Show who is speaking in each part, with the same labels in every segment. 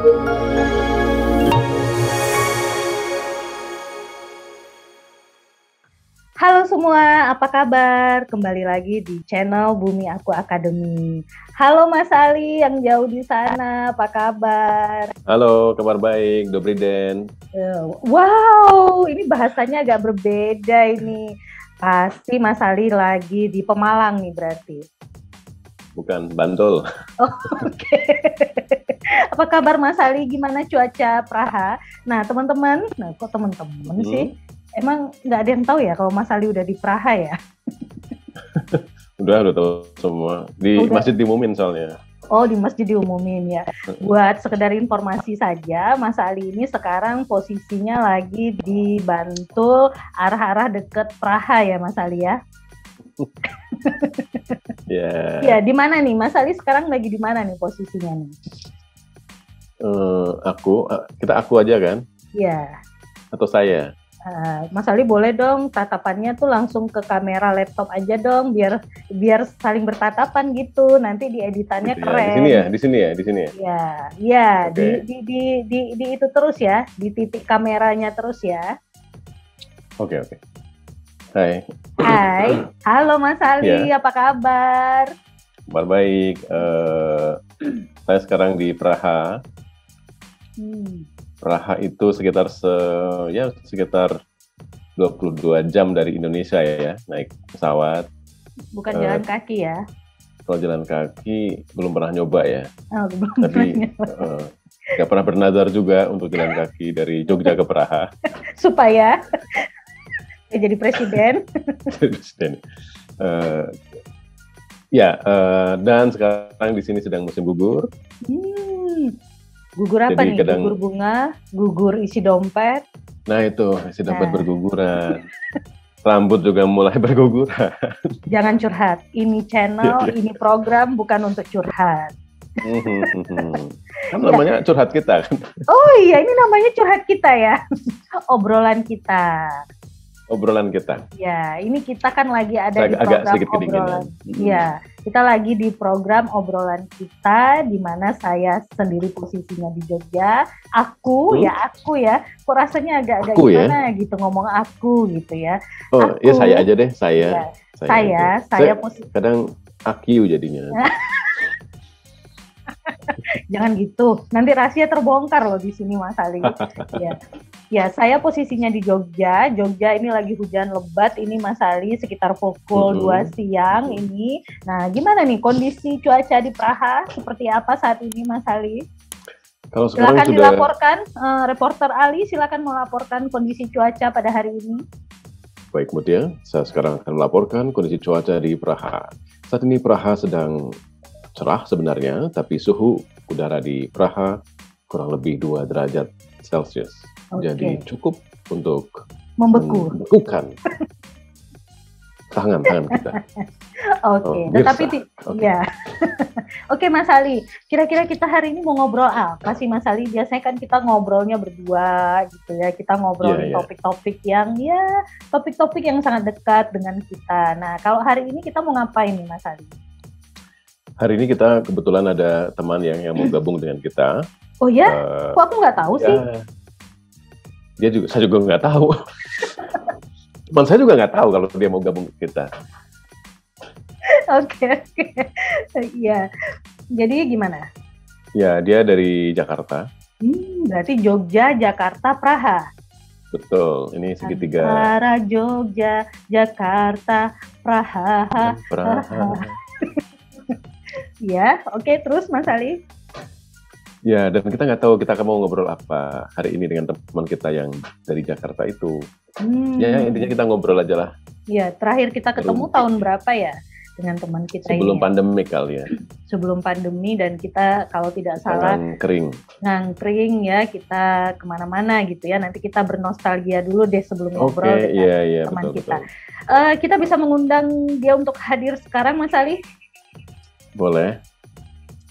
Speaker 1: Halo semua, apa kabar? Kembali lagi di channel Bumi Aku Academy. Halo Mas Ali yang jauh di sana, apa kabar?
Speaker 2: Halo, kabar baik, Dobry Den.
Speaker 1: Wow, ini bahasanya agak berbeda ini. Pasti Mas Ali lagi di Pemalang nih berarti.
Speaker 2: Bukan, Bantul.
Speaker 1: Oh, oke. Apa kabar Mas Ali? Gimana cuaca Praha? Nah teman-teman, kok teman-teman sih? Emang nggak ada yang tahu ya kalau Mas Ali udah di Praha ya?
Speaker 2: Udah tahu semua. Di Masjid diumumin soalnya.
Speaker 1: Oh, di masjid diumumin ya. Buat sekedar informasi saja, Mas Ali ini sekarang posisinya lagi di Bantul, arah-arah deket Praha ya Mas Ali ya?
Speaker 2: Ya.
Speaker 1: Ya, di mana nih? Mas Ali sekarang lagi di mana nih posisinya nih?
Speaker 2: Aku aja kan?
Speaker 1: Iya.
Speaker 2: Atau saya?
Speaker 1: Mas Ali boleh dong tatapannya tuh langsung ke kamera laptop aja dong biar saling bertatapan gitu, nanti di editannya
Speaker 2: gitu
Speaker 1: keren.
Speaker 2: Ya? Di sini ya.
Speaker 1: Iya,
Speaker 2: Okay.
Speaker 1: di itu terus ya, di titik kameranya terus ya.
Speaker 2: Oke. Hai.
Speaker 1: Halo Mas Ali, apa kabar?
Speaker 2: Kabar baik. Saya sekarang di Praha. Praha itu sekitar 22 jam dari Indonesia ya, naik pesawat.
Speaker 1: Bukan jalan kaki ya?
Speaker 2: Kalau jalan kaki belum pernah nyoba ya.
Speaker 1: Oh,
Speaker 2: Tapi nggak pernah bernazar juga untuk jalan kaki dari Jogja ke Praha.
Speaker 1: Supaya jadi presiden.
Speaker 2: Dan sekarang di sini sedang musim gugur.
Speaker 1: Gugur apa nih? Gugur bunga, gugur isi dompet.
Speaker 2: Nah itu, isi dompet berguguran. Rambut juga mulai berguguran.
Speaker 1: Jangan curhat. Ini channel, ini program bukan untuk curhat.
Speaker 2: Kan namanya curhat kita kan.
Speaker 1: Oh iya, ini namanya curhat kita ya. Obrolan kita. Ya, ini kita kan lagi ada di program obrolan. Iya, kita lagi di program obrolan kita, di mana saya sendiri posisinya di Jogja. Aku ya. Kok rasanya agak gimana gitu ngomong aku gitu ya.
Speaker 2: Oh, ya saya aja deh, saya.
Speaker 1: Ya. Saya
Speaker 2: kadang aku jadinya.
Speaker 1: Jangan gitu, nanti rahasia terbongkar loh di sini Mas Ali. Ya, saya posisinya di Jogja. Jogja ini lagi hujan lebat ini Mas Ali, sekitar pukul 2 siang ini. Nah, gimana nih kondisi cuaca di Praha? Seperti apa saat ini Mas Ali?
Speaker 2: Kalau sekarang
Speaker 1: silakan dilaporkan, reporter Ali silakan melaporkan kondisi cuaca pada hari ini.
Speaker 2: Baik Mutia, saya sekarang akan melaporkan kondisi cuaca di Praha. Saat ini Praha sedang cerah sebenarnya, tapi suhu udara di Praha kurang lebih 2 derajat Celcius. Jadi cukup untuk membekukan tangan kita.
Speaker 1: Oke Mas Ali, kira-kira kita hari ini mau ngobrol apa sih Mas Ali? Biasanya kan kita ngobrolnya berdua gitu ya, kita ngobrolin topik-topik yang topik-topik yang sangat dekat dengan kita. Nah kalau hari ini kita mau ngapain nih Mas Ali?
Speaker 2: Hari ini kita kebetulan ada teman yang mau gabung dengan kita.
Speaker 1: Oh ya? Kok aku nggak tahu sih?
Speaker 2: Saya juga nggak tahu. Teman saya juga nggak tahu kalau dia mau gabung ke kita.
Speaker 1: Oke. Iya. Jadi gimana?
Speaker 2: Ya, dia dari Jakarta.
Speaker 1: Berarti Jogja, Jakarta, Praha.
Speaker 2: Betul, ini segitiga.
Speaker 1: Antara Jogja, Jakarta, Praha. Ya, oke. Terus Mas Ali?
Speaker 2: Ya, dan kita nggak tahu kita mau ngobrol apa hari ini dengan teman kita yang dari Jakarta itu. Ya, intinya kita ngobrol aja lah.
Speaker 1: Ya, terakhir kita ketemu tahun berapa ya dengan teman kita
Speaker 2: sebelum
Speaker 1: ini?
Speaker 2: Pandemi kali ya.
Speaker 1: Sebelum pandemi, dan kita kalau tidak salah ngangkring ya, kita kemana-mana gitu ya. Nanti kita bernostalgia dulu deh sebelum ngobrol dengan teman kita. Kita bisa mengundang dia untuk hadir sekarang, Mas Ali?
Speaker 2: Boleh.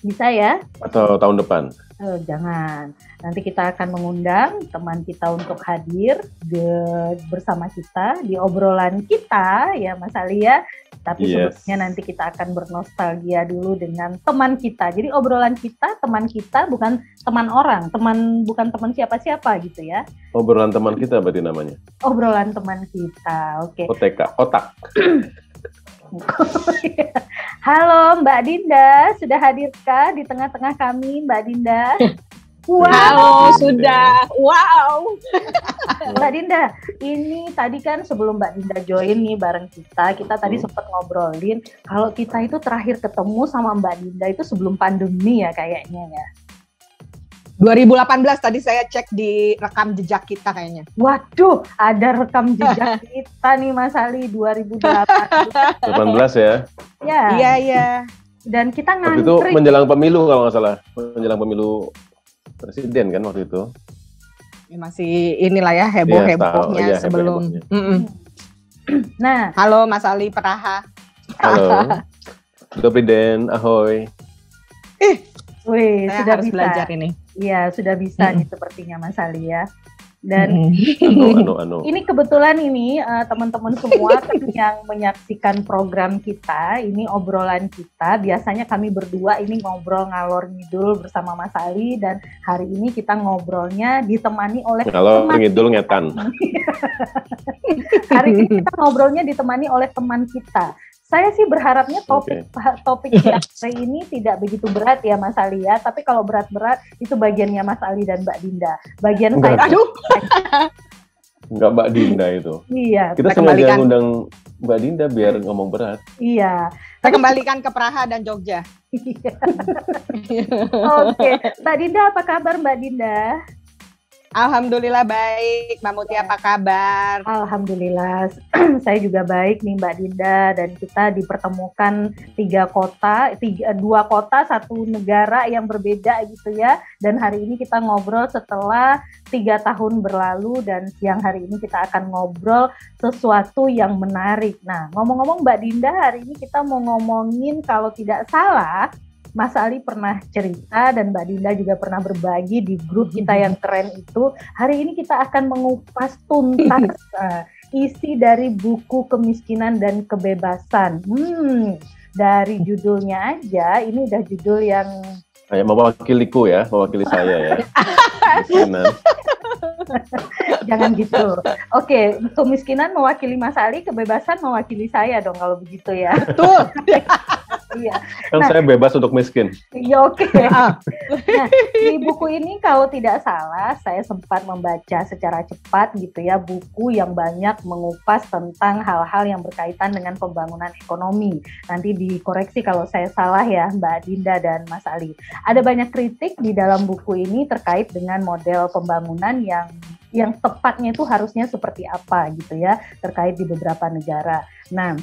Speaker 1: Bisa ya?
Speaker 2: Atau tahun depan?
Speaker 1: Jangan. Nanti kita akan mengundang teman kita untuk hadir bersama kita di obrolan kita ya Mas Ali ya. Tapi sebelumnya nanti kita akan bernostalgia dulu dengan teman kita. Jadi obrolan kita, teman kita, bukan teman orang, bukan teman siapa-siapa gitu ya.
Speaker 2: Obrolan teman kita berarti namanya?
Speaker 1: Obrolan teman kita, oke.
Speaker 2: OTK, otak.
Speaker 1: Halo Mbak Dinda, sudah hadirkah di tengah-tengah kami Mbak Dinda?
Speaker 3: Wow. Halo, sudah. Wow.
Speaker 1: Mbak Dinda, ini tadi kan sebelum Mbak Dinda join nih bareng kita tadi sempat ngobrolin kalau kita itu terakhir ketemu sama Mbak Dinda itu sebelum pandemi ya kayaknya ya.
Speaker 3: 2018 tadi saya cek di rekam jejak kita kayaknya.
Speaker 1: Waduh, ada rekam jejak kita nih Mas Ali 2018
Speaker 2: ya?
Speaker 1: Ya.
Speaker 3: Iya.
Speaker 1: Dan kita ngantri.
Speaker 2: Waktu itu menjelang pemilu kalau nggak salah, menjelang pemilu presiden kan waktu itu.
Speaker 3: Ya, masih inilah ya heboh-hebohnya sebelum.
Speaker 2: Heboh-hebohnya.
Speaker 1: Nah,
Speaker 3: halo Mas Ali Praha.
Speaker 2: Halo. Presiden, ahoy.
Speaker 1: Wih,
Speaker 3: saya
Speaker 1: sudah
Speaker 3: harus
Speaker 1: bisa
Speaker 3: belajar ini.
Speaker 1: Iya, sudah bisa nih sepertinya Mas Ali ya. Dan ini kebetulan ini teman-teman semua yang menyaksikan program kita, ini obrolan kita. Biasanya kami berdua ini ngobrol ngalor ngidul bersama Mas Ali dan hari ini kita ngobrolnya ditemani oleh
Speaker 2: ngalor ngidul ngetan.
Speaker 1: Hari ini kita ngobrolnya ditemani oleh teman kita. Saya sih berharapnya topik hari ini tidak begitu berat ya Mas Ali ya, tapi kalau berat-berat itu bagiannya Mas Ali dan Mbak Dinda. Bagian saya.
Speaker 3: Aduh.
Speaker 2: Enggak Mbak Dinda itu.
Speaker 1: Iya.
Speaker 2: Kita sengaja ngundang Mbak Dinda biar ngomong berat.
Speaker 1: Iya.
Speaker 3: Kita kembalikan ke Praha dan Jogja.
Speaker 1: Oke, Mbak Dinda apa kabar Mbak Dinda?
Speaker 3: Alhamdulillah baik, Mbak Muti apa kabar?
Speaker 1: Alhamdulillah, saya juga baik nih Mbak Dinda dan kita dipertemukan dua kota, satu negara yang berbeda gitu ya. Dan hari ini kita ngobrol setelah 3 tahun berlalu dan siang hari ini kita akan ngobrol sesuatu yang menarik. Nah, ngomong-ngomong Mbak Dinda, hari ini kita mau ngomongin kalau tidak salah, Mas Ali pernah cerita dan Mbak Dinda juga pernah berbagi di grup kita yang keren itu. Hari ini kita akan mengupas tuntas isi dari buku Kemiskinan dan Kebebasan. Dari judulnya aja, ini udah judul yang
Speaker 2: kayak mewakiliku ya, mewakili saya ya. Kemiskinan.
Speaker 1: Jangan gitu. Oke, kemiskinan mewakili Mas Ali, kebebasan mewakili saya dong kalau begitu ya.
Speaker 3: Betul.
Speaker 1: Iya.
Speaker 2: Kan saya bebas untuk miskin.
Speaker 1: Iya, oke. Nah, di buku ini kalau tidak salah saya sempat membaca secara cepat gitu ya, buku yang banyak mengupas tentang hal-hal yang berkaitan dengan pembangunan ekonomi. Nanti dikoreksi kalau saya salah ya Mbak Dinda dan Mas Ali. Ada banyak kritik di dalam buku ini terkait dengan model pembangunan yang tepatnya itu harusnya seperti apa gitu ya, terkait di beberapa negara. Nah,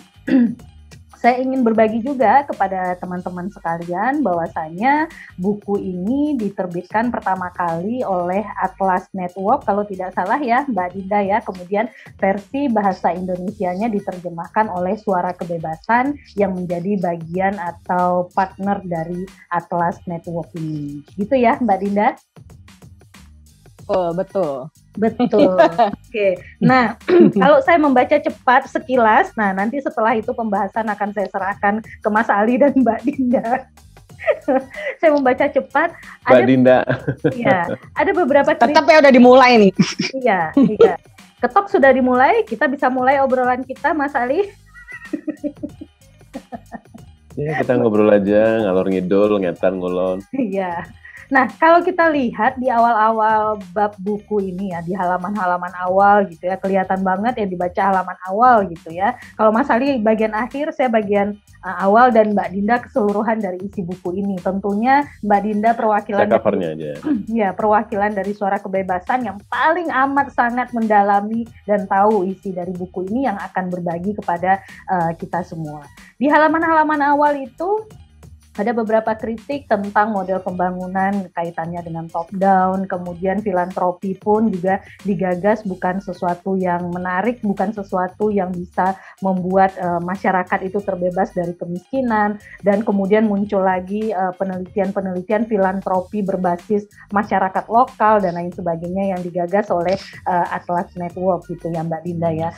Speaker 1: saya ingin berbagi juga kepada teman-teman sekalian bahwasanya buku ini diterbitkan pertama kali oleh Atlas Network kalau tidak salah ya Mbak Dinda ya. Kemudian versi bahasa Indonesianya diterjemahkan oleh Suara Kebebasan yang menjadi bagian atau partner dari Atlas Network ini. Gitu ya Mbak Dinda?
Speaker 3: Oh, betul.
Speaker 1: Oke. Nah, kalau saya membaca cepat sekilas, nah nanti setelah itu pembahasan akan saya serahkan ke Mas Ali dan Mbak Dinda. Saya membaca cepat.
Speaker 2: Mbak Dinda.
Speaker 1: Iya, ada beberapa kritik.
Speaker 3: Tetap ya udah dimulai nih.
Speaker 1: Iya. Ketok sudah dimulai, kita bisa mulai obrolan kita, Mas Ali.
Speaker 2: Ya, kita ngobrol aja, ngalor ngidul, ngetan ngulon.
Speaker 1: Iya. Nah, kalau kita lihat di awal-awal bab buku ini ya, di halaman-halaman awal gitu ya, kelihatan banget ya dibaca halaman awal gitu ya. Kalau Mas Ali bagian akhir, saya bagian awal dan Mbak Dinda keseluruhan dari isi buku ini. Tentunya Mbak Dinda perwakilan
Speaker 2: covernya aja.
Speaker 1: Ya, perwakilan dari Suara Kebebasan yang paling amat sangat mendalami dan tahu isi dari buku ini yang akan berbagi kepada kita semua. Di halaman-halaman awal itu ada beberapa kritik tentang model pembangunan kaitannya dengan top down, kemudian filantropi pun juga digagas bukan sesuatu yang menarik, bukan sesuatu yang bisa membuat masyarakat itu terbebas dari kemiskinan, dan kemudian muncul lagi penelitian-penelitian filantropi berbasis masyarakat lokal dan lain sebagainya yang digagas oleh Atlas Network gitu ya Mbak Dinda ya.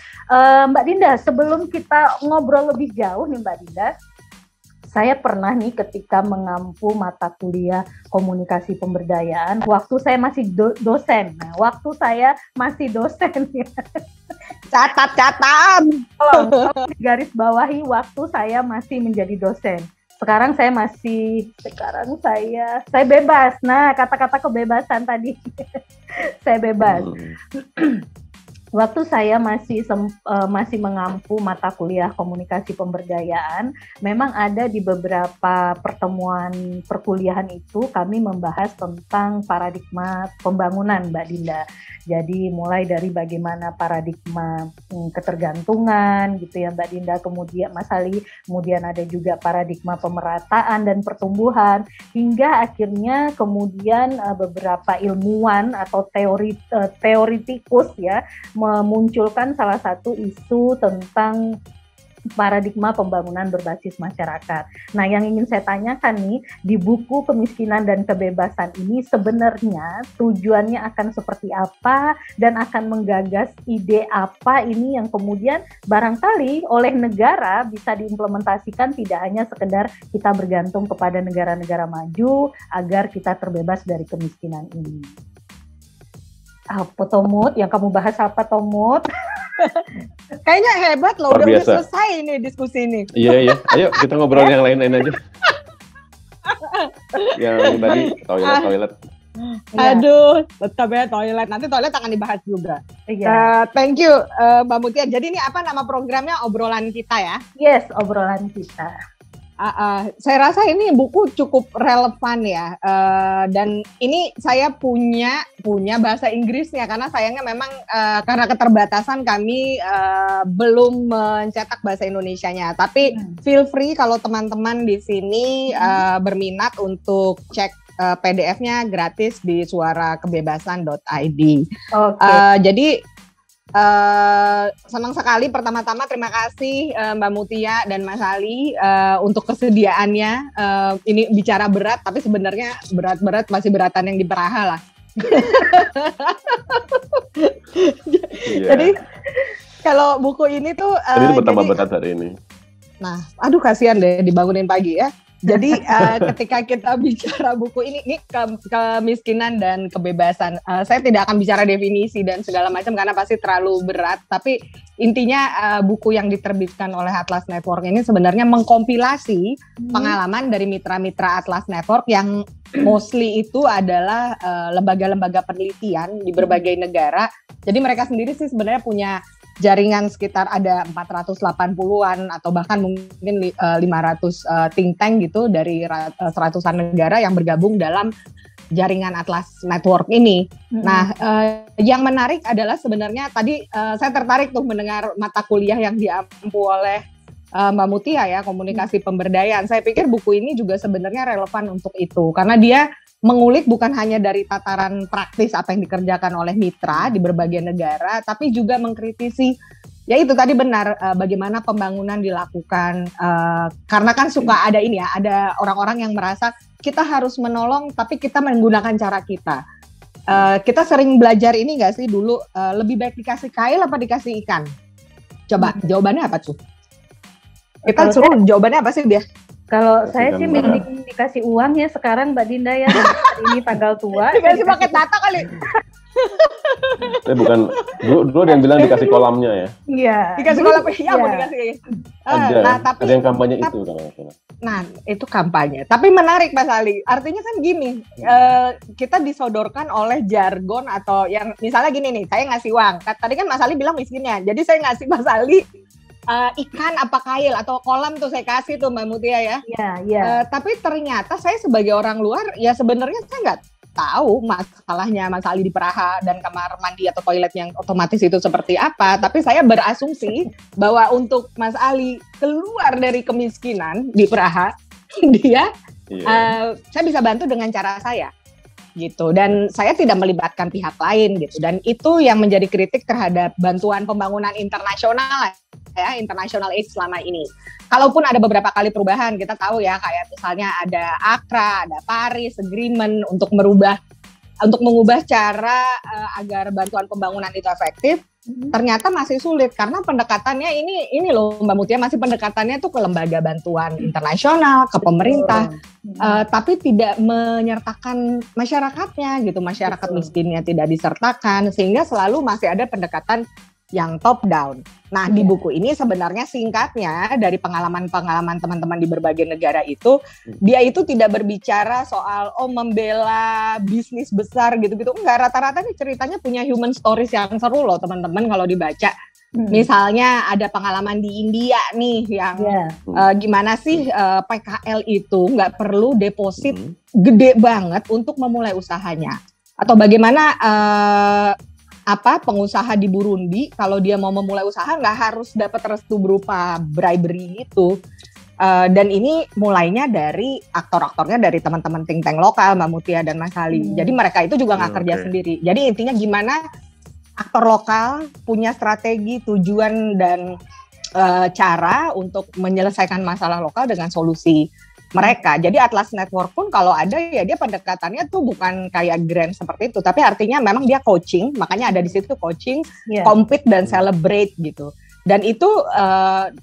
Speaker 1: Mbak Dinda, sebelum kita ngobrol lebih jauh nih Mbak Dinda, saya pernah nih ketika mengampu mata kuliah komunikasi pemberdayaan, waktu saya masih dosen. Nah, waktu saya masih dosen ya.
Speaker 3: Catat.
Speaker 1: Garis bawahi waktu saya masih menjadi dosen. Sekarang saya bebas. Nah, kata-kata kebebasan tadi. Saya bebas. Waktu saya masih mengampu mata kuliah komunikasi pemberdayaan, memang ada di beberapa pertemuan perkuliahan itu kami membahas tentang paradigma pembangunan, Mbak Dinda. Jadi mulai dari bagaimana paradigma ketergantungan gitu ya Mbak Dinda, kemudian Mas Ali, kemudian ada juga paradigma pemerataan dan pertumbuhan, hingga akhirnya kemudian beberapa ilmuwan atau teoritikus ya memunculkan salah satu isu tentang paradigma pembangunan berbasis masyarakat. Nah, yang ingin saya tanyakan nih, di buku Kemiskinan dan Kebebasan ini sebenarnya tujuannya akan seperti apa dan akan menggagas ide apa ini yang kemudian barangkali oleh negara bisa diimplementasikan, tidak hanya sekedar kita bergantung kepada negara-negara maju agar kita terbebas dari kemiskinan ini. Apa Tomut? Yang kamu bahas apa Tomut?
Speaker 3: Kayaknya hebat loh, udah selesai ini diskusi ini.
Speaker 2: Iya. Ayo kita ngobrol yang lain-lain aja. Yang tadi toilet.
Speaker 3: Aduh, tetap ya toilet. Nanti toilet akan dibahas juga. Thank you Mbak Mutia. Jadi ini apa nama programnya? Obrolan Kita ya?
Speaker 1: Yes, Obrolan Kita.
Speaker 3: Saya rasa ini buku cukup relevan ya, dan ini saya punya bahasa Inggrisnya karena sayangnya memang karena keterbatasan kami belum mencetak bahasa Indonesianya. Tapi feel free kalau teman-teman di sini berminat untuk cek PDF-nya gratis di suarakebebasan.id. Jadi senang sekali. Pertama-tama terima kasih Mbak Mutia dan Mas Ali untuk kesediaannya. Ini bicara berat, tapi sebenarnya berat-berat masih beratan yang di Praha lah. Jadi kalau buku ini tuh
Speaker 2: ini bertambah berat hari ini.
Speaker 3: Nah, aduh kasihan deh dibangunin pagi ya. Jadi ketika kita bicara buku ini kemiskinan dan kebebasan, saya tidak akan bicara definisi dan segala macam karena pasti terlalu berat. Tapi intinya buku yang diterbitkan oleh Atlas Network ini sebenarnya mengkompilasi pengalaman dari mitra-mitra Atlas Network yang mostly itu adalah lembaga-lembaga penelitian di berbagai negara. Jadi mereka sendiri sih sebenarnya punya jaringan sekitar ada 480-an atau bahkan mungkin 500 think tank gitu dari seratusan negara yang bergabung dalam jaringan Atlas Network ini. Nah, yang menarik adalah sebenarnya tadi saya tertarik tuh mendengar mata kuliah yang diampu oleh Mbak Mutia ya, komunikasi pemberdayaan. Saya pikir buku ini juga sebenarnya relevan untuk itu karena dia mengulik bukan hanya dari tataran praktis apa yang dikerjakan oleh mitra di berbagai negara, tapi juga mengkritisi, ya itu tadi benar, bagaimana pembangunan dilakukan, karena kan suka ada ini ya, ada orang-orang yang merasa kita harus menolong, tapi kita menggunakan cara kita. Kita sering belajar ini nggak sih dulu, lebih baik dikasih kail apa dikasih ikan? Coba, jawabannya apa tuh? Kita suruh jawabannya apa sih dia?
Speaker 1: Kalau saya sih mending dikasih uang ya sekarang Mbak Dinda ya, ini tanggal tua.
Speaker 3: Dikasih pakai data kali.
Speaker 2: Bukan, dulu yang bilang dikasih kolamnya ya.
Speaker 3: Iya. Dikasih kolam, ya mau dikasih.
Speaker 2: Ada yang kampanye itu kalau nggak salah.
Speaker 3: Nah, itu kampanye. Tapi menarik Mas Ali. Artinya kan gini, kita disodorkan oleh jargon atau yang misalnya gini nih, saya ngasih uang. Tadi kan Mas Ali bilang miskinnya, jadi saya ngasih Mas Ali ikan apa kail atau kolam tuh saya kasih tuh Mbak Mutia ya.
Speaker 1: Iya.
Speaker 3: Tapi ternyata saya sebagai orang luar ya sebenarnya saya nggak tahu masalahnya Mas Ali di Praha dan kamar mandi atau toilet yang otomatis itu seperti apa. Tapi saya berasumsi bahwa untuk Mas Ali keluar dari kemiskinan di Praha, dia Saya bisa bantu dengan cara saya gitu, dan saya tidak melibatkan pihak lain gitu, dan itu yang menjadi kritik terhadap bantuan pembangunan internasional ya, international aid selama ini. Kalaupun ada beberapa kali perubahan, kita tahu ya, kayak misalnya ada ACRA, ada Paris Agreement untuk mengubah cara agar bantuan pembangunan itu efektif, ternyata masih sulit karena pendekatannya ini loh Mbak Mutia, masih pendekatannya tuh ke lembaga bantuan internasional, ke pemerintah, tapi tidak menyertakan masyarakatnya gitu, masyarakat miskinnya tidak disertakan, sehingga selalu masih ada pendekatan yang top down. Nah, di buku ini sebenarnya singkatnya dari pengalaman-pengalaman teman-teman di berbagai negara itu, dia itu tidak berbicara soal membela bisnis besar gitu-gitu. Enggak, rata-rata nih ceritanya punya human stories yang seru loh teman-teman kalau dibaca. Misalnya ada pengalaman di India nih yang gimana sih PKL itu nggak perlu deposit gede banget untuk memulai usahanya. Atau bagaimana pengusaha di Burundi kalau dia mau memulai usaha nggak harus dapat restu berupa bribery itu, dan ini mulainya dari aktor-aktornya dari teman-teman think tank lokal, Mbak Mutia dan Mas Ali. Jadi mereka itu juga nggak kerja sendiri. Jadi intinya gimana aktor lokal punya strategi, tujuan dan cara untuk menyelesaikan masalah lokal dengan solusi mereka. Jadi Atlas Network pun kalau ada ya dia pendekatannya tuh bukan kayak grant seperti itu, tapi artinya memang dia coaching, makanya ada di situ coaching, compete dan celebrate gitu. Dan itu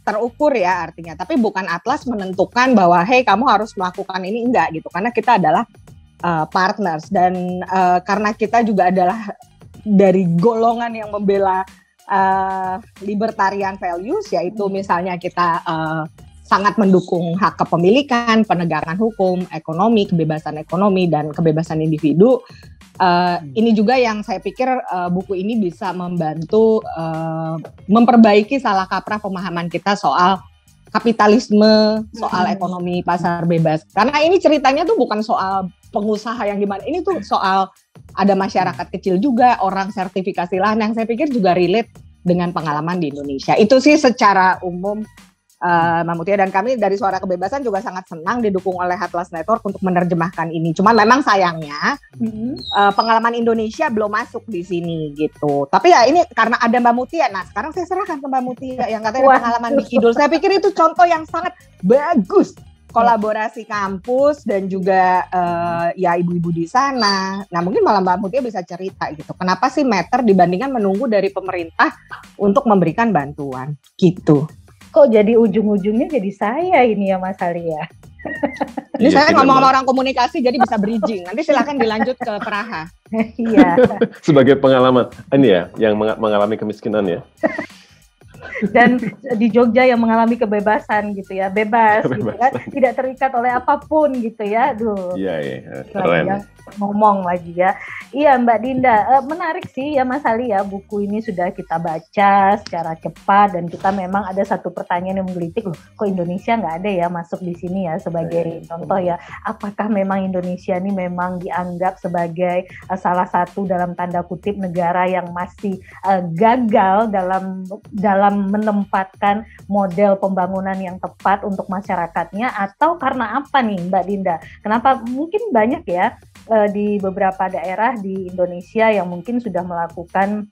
Speaker 3: terukur ya artinya, tapi bukan Atlas menentukan bahwa hey kamu harus melakukan ini, enggak gitu, karena kita adalah partners, dan karena kita juga adalah dari golongan yang membela libertarian values, yaitu misalnya kita sangat mendukung hak kepemilikan, penegakan hukum, ekonomi, kebebasan ekonomi, dan kebebasan individu. Ini juga yang saya pikir buku ini bisa membantu memperbaiki salah kaprah pemahaman kita soal kapitalisme, soal ekonomi pasar bebas. Karena ini ceritanya tuh bukan soal pengusaha yang gimana, ini tuh soal ada masyarakat kecil juga, orang sertifikasi lahan, yang saya pikir juga relate dengan pengalaman di Indonesia. Itu sih secara umum, Mbak Mutia, dan kami dari Suara Kebebasan juga sangat senang didukung oleh Atlas Network untuk menerjemahkan ini. Cuman memang sayangnya pengalaman Indonesia belum masuk di sini gitu. Tapi ya ini karena ada Mbak Mutia. Nah sekarang saya serahkan ke Mbak Mutia yang katanya pengalaman di Kidul. Saya pikir itu contoh yang sangat bagus. Kolaborasi kampus dan juga ya ibu-ibu di sana. Nah mungkin malah Mbak Mutia bisa cerita gitu. Kenapa sih matter dibandingkan menunggu dari pemerintah untuk memberikan bantuan gitu.
Speaker 1: Kok jadi ujung-ujungnya jadi saya ini ya Mas Ali ya.
Speaker 3: Ini saya ngomong sama orang komunikasi jadi bisa bridging. Nanti silakan dilanjut ke Praha.
Speaker 1: Iya.
Speaker 2: Sebagai pengalaman ini ya yang mengalami kemiskinan ya.
Speaker 1: Dan di Jogja yang mengalami kebebasan gitu ya, bebas gitu kan, tidak terikat oleh apapun gitu ya. Aduh.
Speaker 2: Iya, keren.
Speaker 1: Ngomong lagi ya. Iya Mbak Dinda, menarik sih ya Mas Ali ya, buku ini sudah kita baca secara cepat dan kita memang ada satu pertanyaan yang menggelitik loh, kok Indonesia nggak ada ya masuk di sini ya sebagai contoh ya. Apakah memang Indonesia ini memang dianggap sebagai salah satu dalam tanda kutip negara yang masih gagal dalam menempatkan model pembangunan yang tepat untuk masyarakatnya, atau karena apa nih Mbak Dinda? Kenapa mungkin banyak ya di beberapa daerah di Indonesia yang mungkin sudah melakukan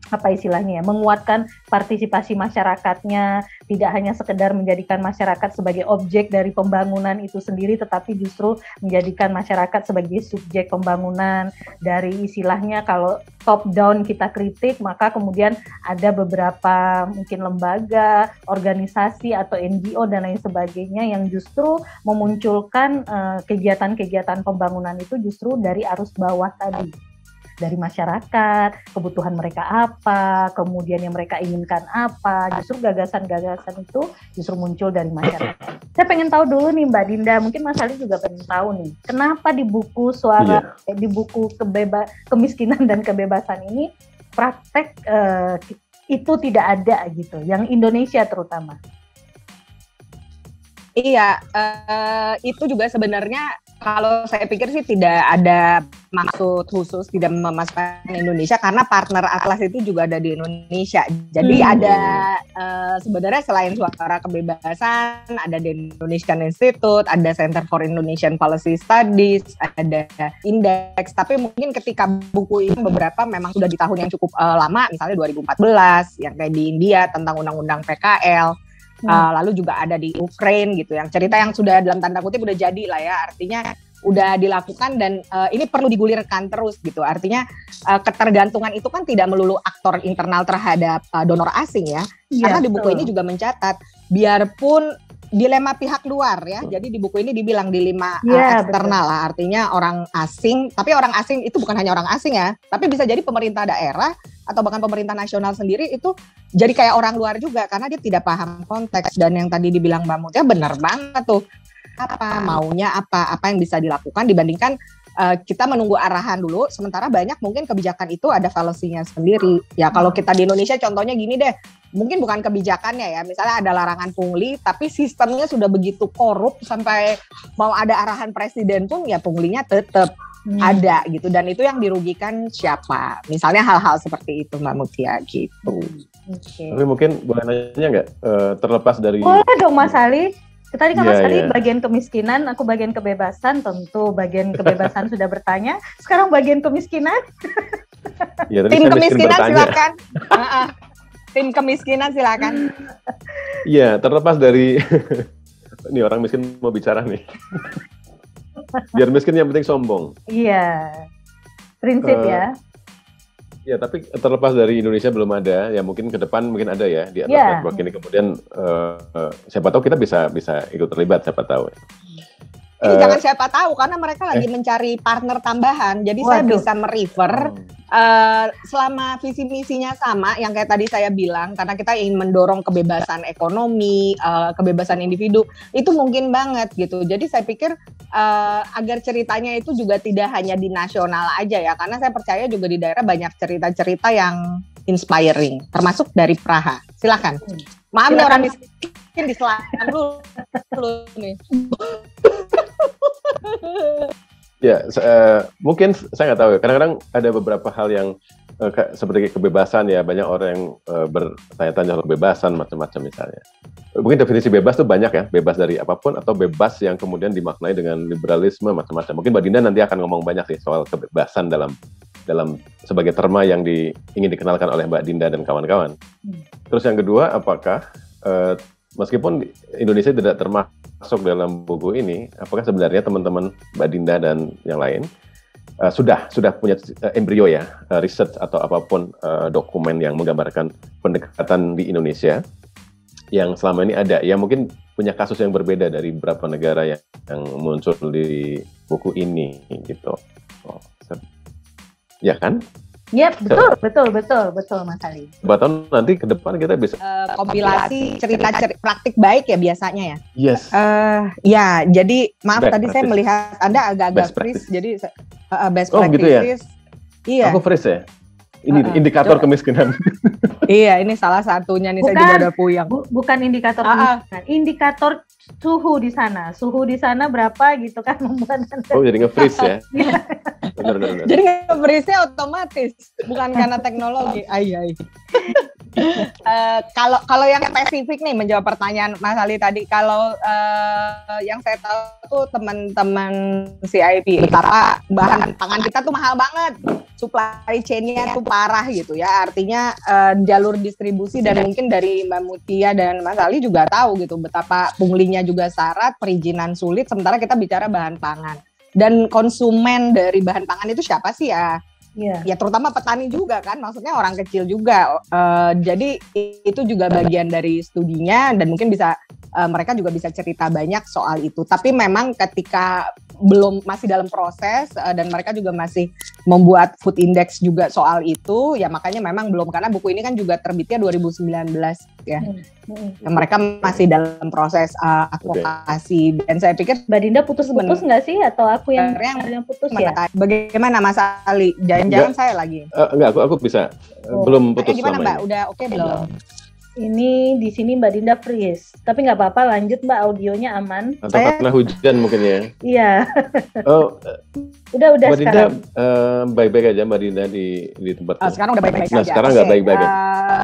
Speaker 1: apa istilahnya ya, menguatkan partisipasi masyarakatnya, tidak hanya sekedar menjadikan masyarakat sebagai objek dari pembangunan itu sendiri, tetapi justru menjadikan masyarakat sebagai subjek pembangunan. Dari istilahnya kalau top down kita kritik, maka kemudian ada beberapa mungkin lembaga, organisasi atau NGO dan lain sebagainya yang justru memunculkan kegiatan-kegiatan pembangunan itu justru dari arus bawah tadi. Dari masyarakat, kebutuhan mereka apa, kemudian yang mereka inginkan apa, justru gagasan-gagasan itu justru muncul dari masyarakat. Saya pengen tahu dulu nih Mbak Dinda, mungkin Mas Ali juga pengen tahu nih, kenapa di buku di buku kemiskinan dan kebebasan ini praktek itu tidak ada gitu, yang Indonesia terutama.
Speaker 3: Iya, itu juga sebenarnya kalau saya pikir sih tidak ada maksud khusus tidak memasukkan Indonesia karena partner Atlas itu juga ada di Indonesia. Jadi ada sebenarnya selain Suara Kebebasan, ada the Indonesian Institute, ada Center for Indonesian Policy Studies, ada Index. Tapi mungkin ketika buku ini beberapa memang sudah di tahun yang cukup lama, misalnya 2014 yang kayak di India tentang undang-undang PKL. Lalu juga ada di Ukraine gitu, yang cerita yang sudah dalam tanda kutip udah jadi lah ya, artinya udah dilakukan dan ini perlu digulirkan terus gitu. Artinya ketergantungan itu kan tidak melulu aktor internal terhadap donor asing ya, karena di buku ini juga mencatat biarpun dilema pihak luar ya. Jadi di buku ini dibilang dilema eksternal lah, artinya orang asing, tapi orang asing itu bukan hanya orang asing ya, tapi bisa jadi pemerintah daerah atau bahkan pemerintah nasional sendiri itu jadi kayak orang luar juga karena dia tidak paham konteks. Dan yang tadi dibilang Mbak Mutia benar banget tuh, apa maunya apa yang bisa dilakukan dibandingkan kita menunggu arahan dulu, sementara banyak mungkin kebijakan itu ada fallacy-nya sendiri. Ya kalau kita di Indonesia contohnya gini deh, mungkin bukan kebijakannya ya, misalnya ada larangan pungli, tapi sistemnya sudah begitu korup sampai mau ada arahan presiden pun ya punglinya tetap ada gitu. Dan itu yang dirugikan siapa? Misalnya hal-hal seperti itu Mbak Mutia gitu.
Speaker 2: Tapi mungkin boleh nanya nggak, terlepas dari...
Speaker 1: Boleh dong Mas Ali. Tadi kan Mas Ali bagian kemiskinan, aku bagian kebebasan, tentu bagian kebebasan sudah bertanya. Sekarang bagian kemiskinan.
Speaker 3: Tim kemiskinan silakan. Tim kemiskinan silakan.
Speaker 2: Iya, terlepas dari ini orang miskin mau bicara nih. Biar miskin yang penting sombong.
Speaker 1: Iya. Prinsip ya.
Speaker 2: Ya, tapi terlepas dari Indonesia belum ada, ya mungkin ke depan mungkin ada ya di Atlas Network ini. Kemudian siapa tahu kita bisa ikut terlibat, siapa tahu.
Speaker 3: Ini jangan siapa tahu karena mereka lagi mencari partner tambahan. Jadi saya bisa merefer selama visi misinya sama yang kayak tadi saya bilang, karena kita ingin mendorong kebebasan ekonomi, kebebasan individu, itu mungkin banget gitu. Jadi saya pikir agar ceritanya itu juga tidak hanya di nasional aja ya, karena saya percaya juga di daerah banyak cerita-cerita yang inspiring, termasuk dari Praha. Silakan. Maaf nih orang miskin di selatan dulu nih.
Speaker 2: Ya, mungkin saya nggak tahu ya. Kadang-kadang ada beberapa hal yang seperti kebebasan ya, banyak orang yang bertanya-tanya soal kebebasan macam-macam misalnya. Mungkin definisi bebas tuh banyak ya, bebas dari apapun atau bebas yang kemudian dimaknai dengan liberalisme macam-macam. Mungkin Mbak Dinda nanti akan ngomong banyak sih soal kebebasan dalam sebagai terma yang ingin dikenalkan oleh Mbak Dinda dan kawan-kawan. Terus yang kedua, apakah meskipun Indonesia tidak termasuk dalam buku ini, apakah sebenarnya teman-teman Mbak Dinda dan yang lain sudah punya embrio ya, riset atau apapun dokumen yang menggambarkan pendekatan di Indonesia yang selama ini ada, yang mungkin punya kasus yang berbeda dari beberapa negara yang muncul di buku ini gitu. Ya kan?
Speaker 1: Iya, betul Mas Ali.
Speaker 2: Bahkan nanti ke depan kita bisa
Speaker 3: kompilasi cerita praktik baik ya biasanya ya.
Speaker 2: Yes.
Speaker 3: Ya, jadi maaf tadi saya melihat Anda agak-agak freeze, jadi best practices. Gitu ya? Iya.
Speaker 2: Aku freeze ya. Ini indikator kemiskinan.
Speaker 3: Iya, ini salah satunya nih, saya juga ada puyeng.
Speaker 1: Bukan indikator kemiskinan, indikator suhu di sana. Suhu di sana berapa gitu kan membuat Anda.
Speaker 2: Oh, jadi nge-freeze ya. Benar.
Speaker 3: Jadi nge-freeze-nya otomatis, bukan karena teknologi. Kalau yang spesifik nih menjawab pertanyaan Mas Ali tadi, kalau yang saya tahu tuh teman-teman CIP betapa bahan pangan kita tuh mahal banget, supply chain-nya tuh parah gitu ya. Artinya jalur distribusi, dan mungkin dari Mbak Mutia dan Mas Ali juga tahu gitu betapa punglinya juga syarat, perizinan sulit, sementara kita bicara bahan pangan. Dan konsumen dari bahan pangan itu siapa sih ya? Ya terutama petani juga kan, maksudnya orang kecil juga. Jadi itu juga bagian dari studinya, dan mungkin mereka juga bisa cerita banyak soal itu. Tapi memang ketika masih dalam proses dan mereka juga masih membuat food index juga soal itu, ya makanya memang belum, karena buku ini kan juga terbitnya 2019 ya. Mereka masih dalam proses advokasi. Dan saya pikir
Speaker 1: Mbak Dinda putus-putus nggak sih, atau aku yang putus ya?
Speaker 3: Bagaimana Mas Ali? Jangan saya lagi.
Speaker 2: Enggak, aku bisa. Belum putus
Speaker 3: gimana
Speaker 2: selama
Speaker 3: Mbak?
Speaker 2: ini.
Speaker 3: Udah oke belum?
Speaker 1: Ini di sini Mbak Dinda freeze. Tapi nggak apa-apa, lanjut Mbak, audionya aman.
Speaker 2: Atau karena hujan mungkin ya?
Speaker 1: Iya.
Speaker 2: Oh,
Speaker 1: udah
Speaker 2: Mbak Dinda
Speaker 1: sekarang.
Speaker 2: baik-baik aja Mbak Dinda di tempat.
Speaker 3: Sekarang udah baik-baik
Speaker 2: Nah,
Speaker 3: aja.
Speaker 2: sekarang nggak baik-baik ya?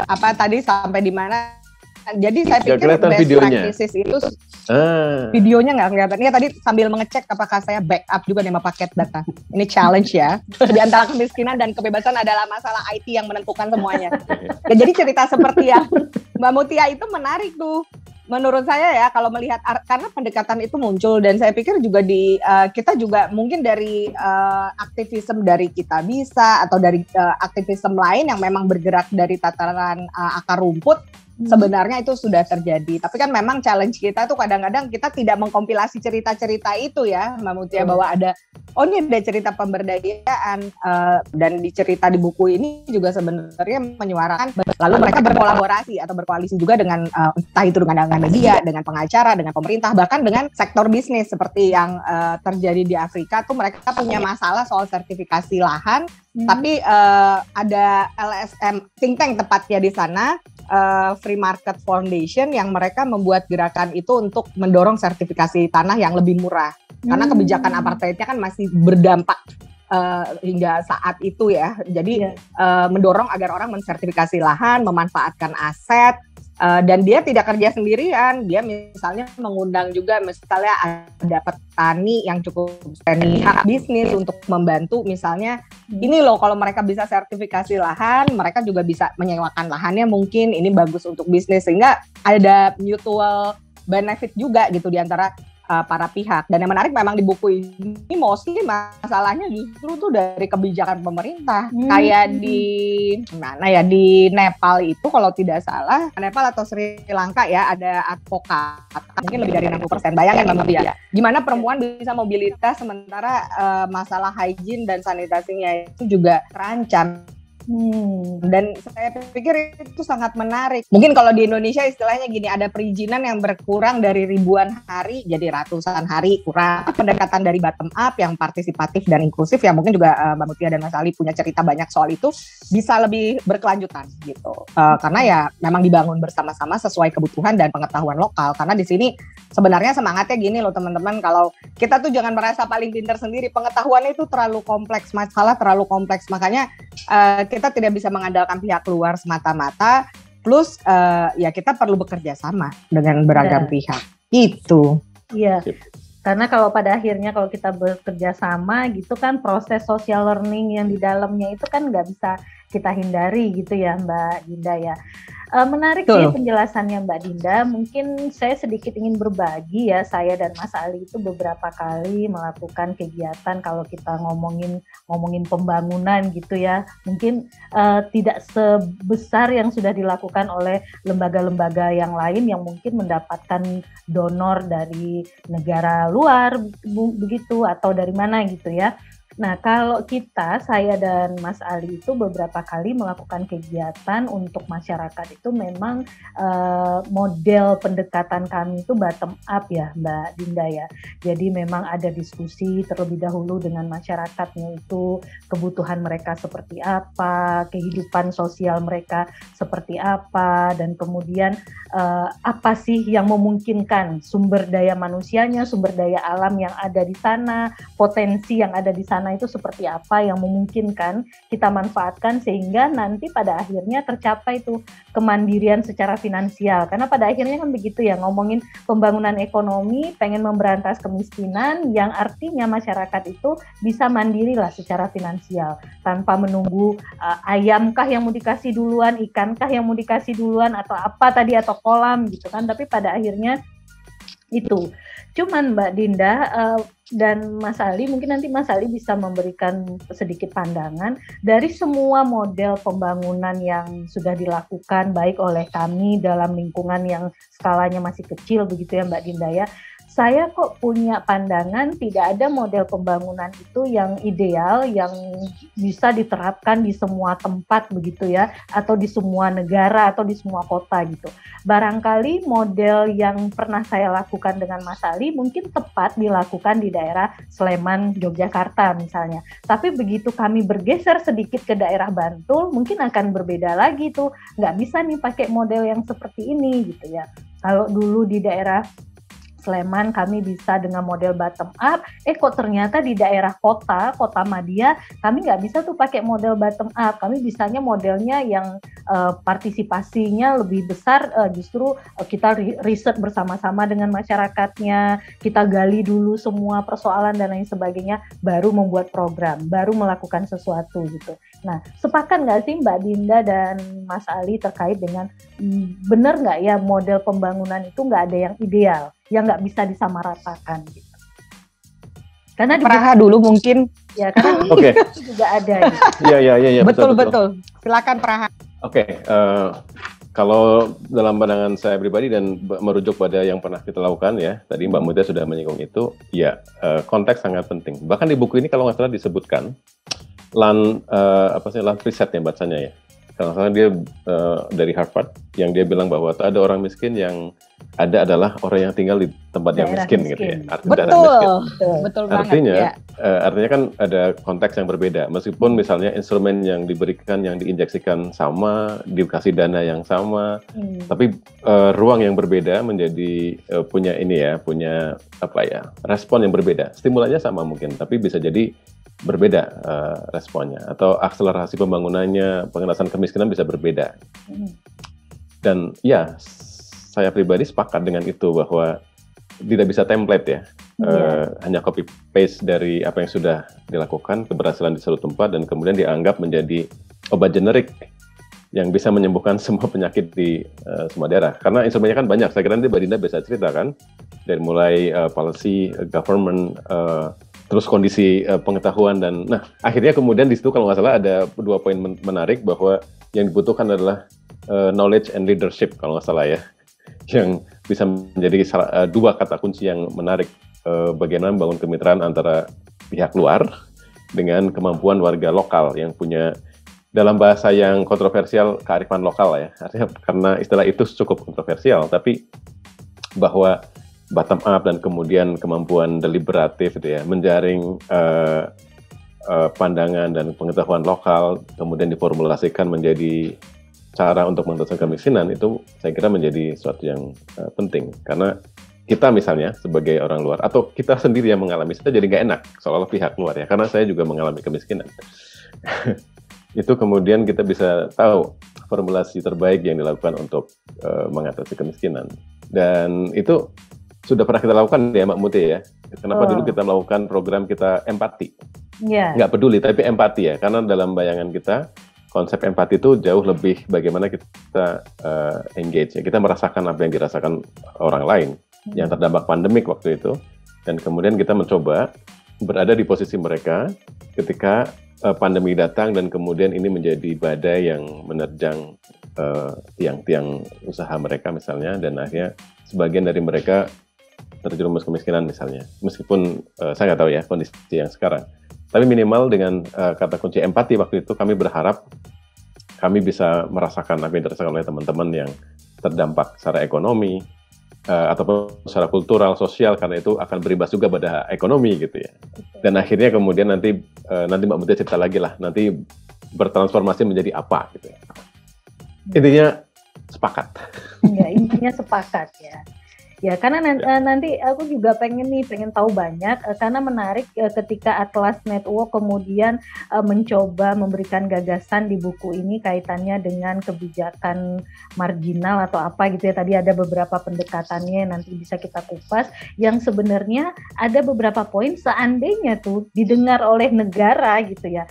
Speaker 3: Apa tadi sampai di mana? Jadi saya pikir
Speaker 2: kelihatan
Speaker 3: best
Speaker 2: videonya.
Speaker 3: practices itu videonya nggak kelihatan. Ini tadi sambil mengecek apakah saya backup juga nih sama paket data. Ini challenge ya. Di antara kemiskinan dan kebebasan adalah masalah IT yang menentukan semuanya. Ya, jadi cerita seperti yang Mbak Mutia itu menarik tuh. Menurut saya ya, kalau melihat karena pendekatan itu muncul, dan saya pikir juga kita juga mungkin dari aktivisme dari Kita Bisa atau dari aktivisme lain yang memang bergerak dari tataran akar rumput, sebenarnya itu sudah terjadi. Tapi kan memang challenge kita tuh kadang-kadang kita tidak mengkompilasi cerita-cerita itu ya, Mbak Mutia, bahwa ini ada cerita pemberdayaan, dan cerita di buku ini juga sebenarnya menyuarakan, lalu mereka berkolaborasi atau berkoalisi juga dengan entah itu dengan media, dengan pengacara, dengan pemerintah, bahkan dengan sektor bisnis seperti yang terjadi di Afrika tuh. Mereka punya masalah soal sertifikasi lahan, tapi ada LSM think tank tepatnya di sana, Free Market Foundation, yang mereka membuat gerakan itu untuk mendorong sertifikasi tanah yang lebih murah. Karena kebijakan apartheidnya kan masih berdampak hingga saat itu ya. Jadi mendorong agar orang mensertifikasi lahan, memanfaatkan aset, dan dia tidak kerja sendirian. Dia misalnya mengundang juga, misalnya ada petani yang cukup hak bisnis untuk membantu. Misalnya ini loh, kalau mereka bisa sertifikasi lahan, mereka juga bisa menyewakan lahannya, mungkin ini bagus untuk bisnis, sehingga ada mutual benefit juga gitu di antara para pihak. Dan yang menarik memang di buku ini mostly masalahnya justru tuh dari kebijakan pemerintah. Kayak di mana ya, di Nepal itu kalau tidak salah, Nepal atau Sri Lanka ya, ada advokat mungkin lebih dari 60%. Bayangin Mbak Mutia, gimana perempuan bisa mobilitas sementara masalah hygiene dan sanitasinya itu juga terancam. Dan saya pikir itu sangat menarik. Mungkin kalau di Indonesia istilahnya gini, ada perizinan yang berkurang dari ribuan hari jadi ratusan hari, kurang. Pendekatan dari bottom up yang partisipatif dan inklusif, yang mungkin juga Mbak Mutia dan Mas Ali punya cerita banyak soal itu, bisa lebih berkelanjutan gitu. Karena ya memang dibangun bersama-sama sesuai kebutuhan dan pengetahuan lokal. Karena di sini sebenarnya semangatnya gini loh teman-teman, kalau kita tuh jangan merasa paling pintar sendiri. Pengetahuan itu terlalu kompleks, masalah terlalu kompleks. Makanya kita tidak bisa mengandalkan pihak luar semata-mata, plus ya kita perlu bekerja sama dengan beragam pihak. Itu.
Speaker 1: Iya. Karena kalau pada akhirnya kalau kita bekerja sama gitu kan, proses social learning yang di dalamnya itu kan nggak bisa kita hindari gitu ya Mbak Dinda ya. Menarik sih penjelasannya Mbak Dinda. Mungkin saya sedikit ingin berbagi ya, saya dan Mas Ali itu beberapa kali melakukan kegiatan kalau kita ngomongin pembangunan gitu ya. Mungkin tidak sebesar yang sudah dilakukan oleh lembaga-lembaga yang lain yang mungkin mendapatkan donor dari negara luar begitu, atau dari mana gitu ya. Nah, kalau saya dan Mas Ali itu beberapa kali melakukan kegiatan untuk masyarakat itu memang model pendekatan kami itu bottom up ya Mbak Dinda ya. Jadi memang ada diskusi terlebih dahulu dengan masyarakatnya, itu kebutuhan mereka seperti apa, kehidupan sosial mereka seperti apa, dan kemudian apa sih yang memungkinkan sumber daya manusianya, sumber daya alam yang ada di sana, potensi yang ada di sana itu seperti apa yang memungkinkan kita manfaatkan sehingga nanti pada akhirnya tercapai tuh kemandirian secara finansial. Karena pada akhirnya kan begitu ya, ngomongin pembangunan ekonomi, pengen memberantas kemiskinan, yang artinya masyarakat itu bisa mandiri lah secara finansial tanpa menunggu ayamkah yang mau dikasih duluan, ikankah yang mau dikasih duluan, atau apa tadi, atau kolam gitu kan. Tapi pada akhirnya itu. Cuman Mbak Dinda dan Mas Ali, mungkin nanti Mas Ali bisa memberikan sedikit pandangan dari semua model pembangunan yang sudah dilakukan baik oleh kami dalam lingkungan yang skalanya masih kecil begitu ya Mbak Dinda ya. saya kok punya pandangan tidak ada model pembangunan itu yang ideal, yang bisa diterapkan di semua tempat begitu ya, atau di semua negara atau di semua kota gitu. Barangkali model yang pernah saya lakukan dengan Mas Ali mungkin tepat dilakukan di daerah Sleman, Yogyakarta misalnya. Tapi begitu kami bergeser sedikit ke daerah Bantul, mungkin akan berbeda lagi tuh. Nggak bisa nih pakai model yang seperti ini gitu ya. Kalau dulu di daerah Sleman kami bisa dengan model bottom up, kok ternyata di daerah kota Madia kami nggak bisa tuh pakai model bottom up, kami bisanya modelnya yang partisipasinya lebih besar, justru kita riset bersama-sama dengan masyarakatnya, kita gali dulu semua persoalan dan lain sebagainya, baru membuat program, baru melakukan sesuatu gitu. Nah, sepakat nggak sih Mbak Dinda dan Mas Ali terkait dengan benar nggak ya model pembangunan itu nggak ada yang ideal, yang nggak bisa disamaratakan gitu. Karena di
Speaker 3: Praha dulu mungkin.
Speaker 1: Ya, karena itu juga ada.
Speaker 2: Iya.
Speaker 3: Betul. Silakan Praha.
Speaker 2: Kalau dalam pandangan saya pribadi dan merujuk pada yang pernah kita lakukan ya, tadi Mbak Mutia sudah menyinggung itu, ya konteks sangat penting. Bahkan di buku ini kalau nggak salah disebutkan land riset ya bacanya ya. Kalau salah dia dari Harvard yang dia bilang bahwa ada orang miskin yang ada adalah orang yang tinggal di tempat yang miskin gitu ya.
Speaker 3: Betul
Speaker 2: artinya,
Speaker 3: banget.
Speaker 2: Artinya kan ada konteks yang berbeda. Meskipun misalnya instrumen yang diberikan, yang diinjeksikan sama, dikasih dana yang sama, tapi ruang yang berbeda menjadi punya respon yang berbeda. Stimulannya sama mungkin, tapi bisa jadi berbeda responnya, atau akselerasi pembangunannya, pengentasan kemiskinan bisa berbeda. Dan ya, saya pribadi sepakat dengan itu bahwa tidak bisa template ya, hanya copy paste dari apa yang sudah dilakukan, keberhasilan di suatu tempat dan kemudian dianggap menjadi obat generik yang bisa menyembuhkan semua penyakit di semua daerah. Karena instrumennya kan banyak. Saya kira nanti Mbak Dinda bisa cerita kan, dari mulai policy, government, terus kondisi pengetahuan dan akhirnya kemudian di situ kalau nggak salah ada 2 poin menarik bahwa yang dibutuhkan adalah knowledge and leadership kalau nggak salah ya, yang bisa menjadi 2 kata kunci yang menarik, bagaimana membangun kemitraan antara pihak luar dengan kemampuan warga lokal yang punya, dalam bahasa yang kontroversial, kearifan lokal ya, artinya karena istilah itu cukup kontroversial, tapi bahwa bottom up dan kemudian kemampuan deliberatif itu ya, menjaring pandangan dan pengetahuan lokal, kemudian diformulasikan menjadi cara untuk mengatasi kemiskinan, itu saya kira menjadi sesuatu yang penting. Karena kita misalnya sebagai orang luar, atau kita sendiri yang mengalami, kita jadi nggak enak seolah-olah pihak luar ya, karena saya juga mengalami kemiskinan. Itu kemudian kita bisa tahu formulasi terbaik yang dilakukan untuk mengatasi kemiskinan. Dan itu sudah pernah kita lakukan ya Mbak Muti ya. Kenapa dulu kita melakukan program kita empati? Nggak peduli, tapi empati ya. Karena dalam bayangan kita, konsep empati itu jauh lebih bagaimana kita engage ya. Kita merasakan apa yang dirasakan orang lain yang terdampak pandemik waktu itu. Dan kemudian kita mencoba berada di posisi mereka ketika pandemi datang dan kemudian ini menjadi badai yang menerjang tiang-tiang usaha mereka misalnya, dan akhirnya sebagian dari mereka terjerumus kemiskinan misalnya. Meskipun saya nggak tahu ya kondisi yang sekarang. Tapi minimal dengan kata kunci empati waktu itu kami berharap kami bisa merasakan apa yang dirasakan oleh teman-teman yang terdampak secara ekonomi ataupun secara kultural, sosial, karena itu akan berimbas juga pada ekonomi gitu ya. Dan akhirnya kemudian nanti Mbak Mutia cerita lagi lah, nanti bertransformasi menjadi apa gitu ya. Intinya sepakat. Ya,
Speaker 1: intinya sepakat ya. Ya, karena nanti aku juga pengen tahu banyak, karena menarik ketika Atlas Network kemudian mencoba memberikan gagasan di buku ini kaitannya dengan kebijakan marginal atau apa gitu ya. Tadi ada beberapa pendekatannya, nanti bisa kita kupas, yang sebenarnya ada beberapa poin seandainya tuh didengar oleh negara gitu ya.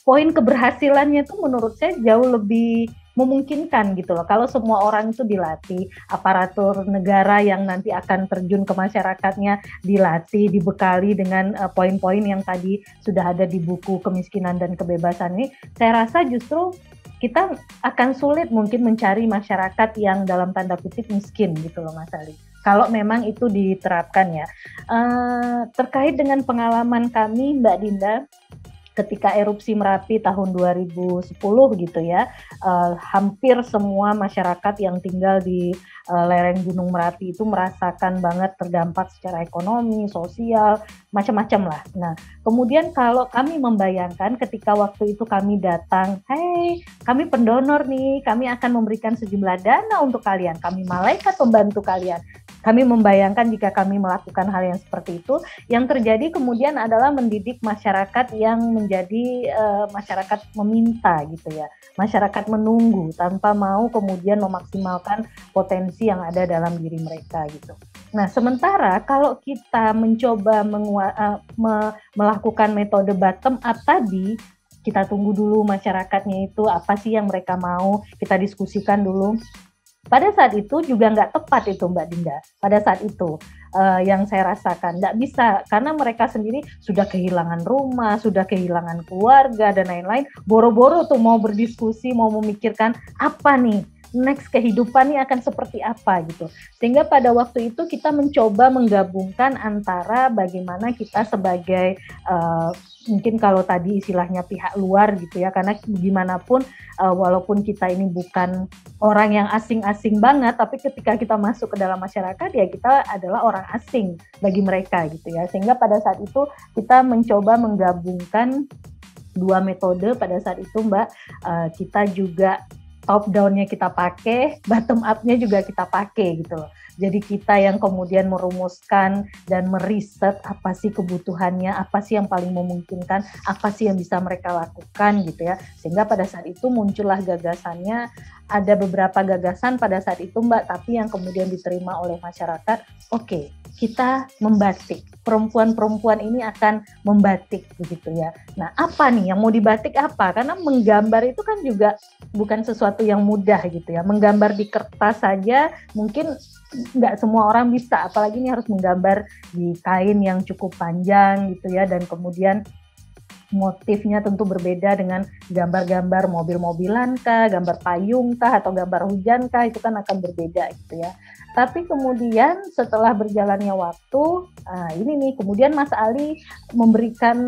Speaker 1: Poin keberhasilannya tuh menurut saya jauh lebih memungkinkan gitu loh. Kalau semua orang itu dilatih, aparatur negara yang nanti akan terjun ke masyarakatnya dilatih, dibekali dengan poin-poin yang tadi sudah ada di buku Kemiskinan dan Kebebasan ini, saya rasa justru kita akan sulit mungkin mencari masyarakat yang dalam tanda kutip miskin gitu loh Mas Ali. kalau memang itu diterapkan ya. Terkait dengan pengalaman kami Mbak Dinda, ketika erupsi Merapi tahun 2010 gitu ya, hampir semua masyarakat yang tinggal di lereng Gunung Merapi itu merasakan banget terdampak secara ekonomi, sosial, macam-macam lah. Nah, kemudian kalau kami membayangkan ketika waktu itu kami datang, hey, kami pendonor nih, kami akan memberikan sejumlah dana untuk kalian, kami malaikat pembantu kalian. Kami membayangkan jika kami melakukan hal yang seperti itu, yang terjadi kemudian adalah mendidik masyarakat yang menjadi masyarakat meminta gitu ya, masyarakat menunggu tanpa mau kemudian memaksimalkan potensi yang ada dalam diri mereka gitu. Nah, sementara kalau kita mencoba melakukan metode bottom up tadi, kita tunggu dulu masyarakatnya itu apa sih yang mereka mau, kita diskusikan dulu. Pada saat itu juga nggak tepat itu Mbak Dinda. Pada saat itu yang saya rasakan nggak bisa, karena mereka sendiri sudah kehilangan rumah, sudah kehilangan keluarga dan lain-lain. Boro-boro tuh mau berdiskusi, mau memikirkan apa nih next kehidupan ini akan seperti apa gitu. Sehingga pada waktu itu kita mencoba menggabungkan antara bagaimana kita sebagai mungkin kalau tadi istilahnya pihak luar gitu ya, karena bagaimanapun walaupun kita ini bukan orang yang asing-asing banget, tapi ketika kita masuk ke dalam masyarakat ya kita adalah orang asing bagi mereka gitu ya. Sehingga pada saat itu kita mencoba menggabungkan dua metode pada saat itu Mbak. Kita juga top down-nya kita pakai, bottom up-nya juga kita pakai gitu loh. Jadi kita yang kemudian merumuskan dan meriset apa sih kebutuhannya, apa sih yang paling memungkinkan, apa sih yang bisa mereka lakukan gitu ya. Sehingga pada saat itu muncullah gagasannya, ada beberapa gagasan pada saat itu Mbak, tapi yang kemudian diterima oleh masyarakat, oke, kita membatik. Perempuan-perempuan ini akan membatik begitu ya. Nah, apa nih yang mau dibatik apa? Karena menggambar itu kan juga bukan sesuatu yang mudah gitu ya. Menggambar di kertas saja mungkin nggak semua orang bisa, apalagi ini harus menggambar di kain yang cukup panjang gitu ya, dan kemudian motifnya tentu berbeda dengan gambar-gambar mobil-mobilan kah, gambar payung kah, atau gambar hujan kah, itu kan akan berbeda gitu ya. Tapi kemudian setelah berjalannya waktu, ini nih kemudian Mas Ali memberikan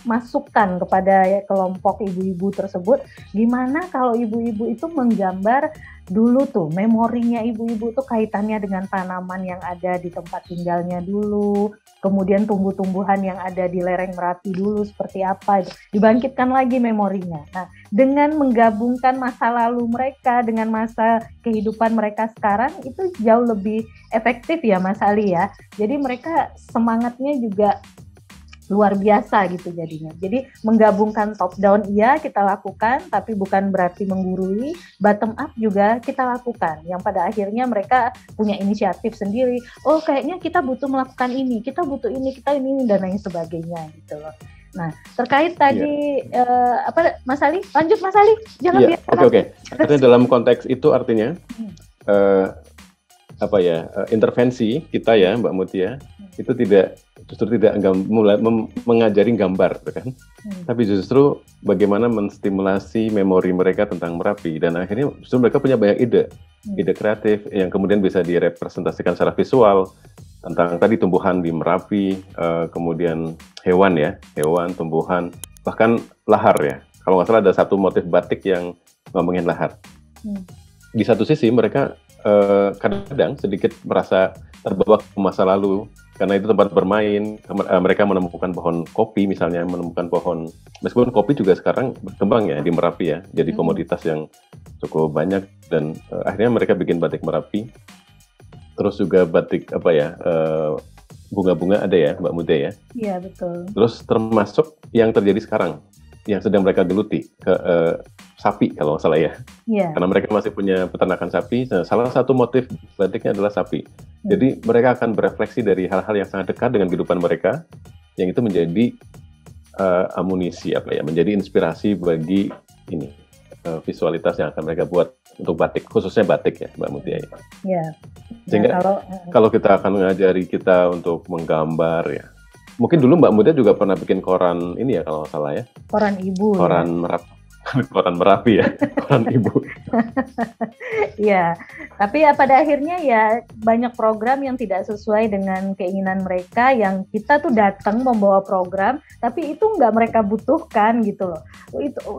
Speaker 1: masukan kepada kelompok ibu-ibu tersebut, gimana kalau ibu-ibu itu menggambar dulu tuh memorinya ibu-ibu tuh kaitannya dengan tanaman yang ada di tempat tinggalnya dulu, kemudian tumbuh-tumbuhan yang ada di lereng Merapi dulu seperti apa, dibangkitkan lagi memorinya. Nah, dengan menggabungkan masa lalu mereka dengan masa kehidupan mereka sekarang, itu jauh lebih efektif ya Mas Ali ya. Jadi mereka semangatnya juga luar biasa gitu jadinya. Jadi menggabungkan top down iya kita lakukan, tapi bukan berarti menggurui. Bottom up juga kita lakukan, yang pada akhirnya mereka punya inisiatif sendiri. Oh kayaknya kita butuh melakukan ini, kita butuh ini, kita ini dan lain sebagainya gitu loh. Nah terkait tadi Mas Ali, lanjut Mas Ali, jangan biarkan.
Speaker 2: Oke. Artinya dalam konteks itu artinya intervensi kita ya Mbak Mutia itu justru tidak mengajari gambar kan, tapi justru bagaimana menstimulasi memori mereka tentang Merapi, dan akhirnya justru mereka punya banyak ide kreatif yang kemudian bisa direpresentasikan secara visual tentang tadi tumbuhan di Merapi, kemudian hewan, tumbuhan, bahkan lahar ya. Kalau nggak salah ada satu motif batik yang ngomongin lahar. Di satu sisi mereka kadang sedikit merasa terbawa ke masa lalu, karena itu tempat bermain. Mereka menemukan pohon kopi misalnya, meskipun kopi juga sekarang berkembang ya di Merapi ya, jadi komoditas yang cukup banyak, dan akhirnya mereka bikin batik Merapi. Terus juga batik bunga-bunga ada ya Mbak Muda ya? Iya betul. Terus termasuk yang terjadi sekarang, yang sedang mereka geluti, sapi kalau nggak salah ya. Yeah. Karena mereka masih punya peternakan sapi, salah satu motif batiknya adalah sapi. Jadi mereka akan berefleksi dari hal-hal yang sangat dekat dengan kehidupan mereka, yang itu menjadi amunisi menjadi inspirasi bagi ini visualitas yang akan mereka buat untuk batik, khususnya batik ya Mbak Mutia. Ya. Sehingga kalau kita akan mengajari kita untuk menggambar ya. Mungkin dulu Mbak Muda juga pernah bikin koran ini ya kalau nggak salah ya.
Speaker 1: Koran ibu.
Speaker 2: Koran Merapi. Koran Merapi ya, koran ibu.
Speaker 1: Ya, tapi ya pada akhirnya ya banyak program yang tidak sesuai dengan keinginan mereka, yang kita tuh datang membawa program, tapi itu nggak mereka butuhkan gitu loh.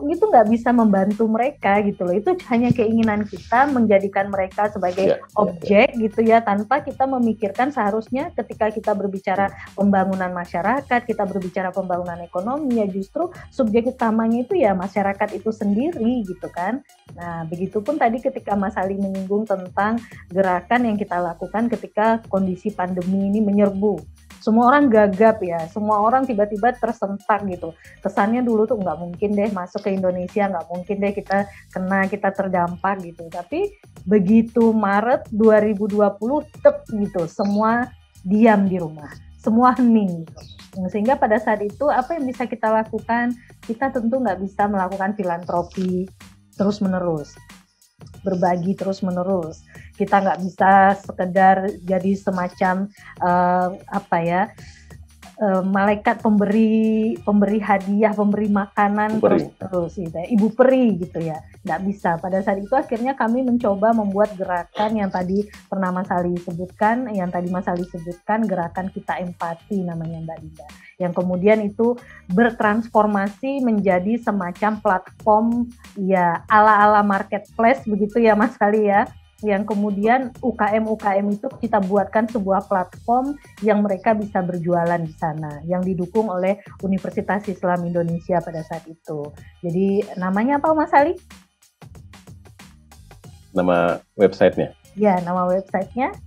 Speaker 1: Itu nggak bisa membantu mereka gitu loh. Itu hanya keinginan kita menjadikan mereka sebagai objek gitu ya, tanpa kita memikirkan seharusnya ketika kita berbicara pembangunan masyarakat, kita berbicara pembangunan ekonomi, ya justru subjek utamanya itu ya masyarakat itu sendiri gitu kan. Nah, begitupun tadi ketika Mas Ali menyinggung tentang gerakan yang kita lakukan ketika kondisi pandemi ini menyerbu. Semua orang gagap ya, semua orang tiba-tiba tersentak gitu. Kesannya dulu tuh nggak mungkin deh masuk ke Indonesia, nggak mungkin deh kita terdampak gitu. Tapi begitu Maret 2020, gitu, semua diam di rumah, semua hening gitu. Sehingga pada saat itu apa yang bisa kita lakukan? Kita tentu nggak bisa melakukan filantropi terus-menerus, berbagi terus-menerus. Kita nggak bisa sekedar jadi semacam malaikat pemberi hadiah, pemberi makanan terus gitu ya, ibu peri gitu ya, nggak bisa. Pada saat itu akhirnya kami mencoba membuat gerakan yang tadi pernah Mas Ali sebutkan, gerakan Kita Empati namanya Mbak Dinda, yang kemudian itu bertransformasi menjadi semacam platform ya ala-ala marketplace begitu ya Mas Ali ya, yang kemudian UKM itu kita buatkan sebuah platform yang mereka bisa berjualan di sana, yang didukung oleh Universitas Islam Indonesia pada saat itu. Jadi namanya apa Mas Ali?
Speaker 2: Nama websitenya?
Speaker 1: Ya, nama websitenya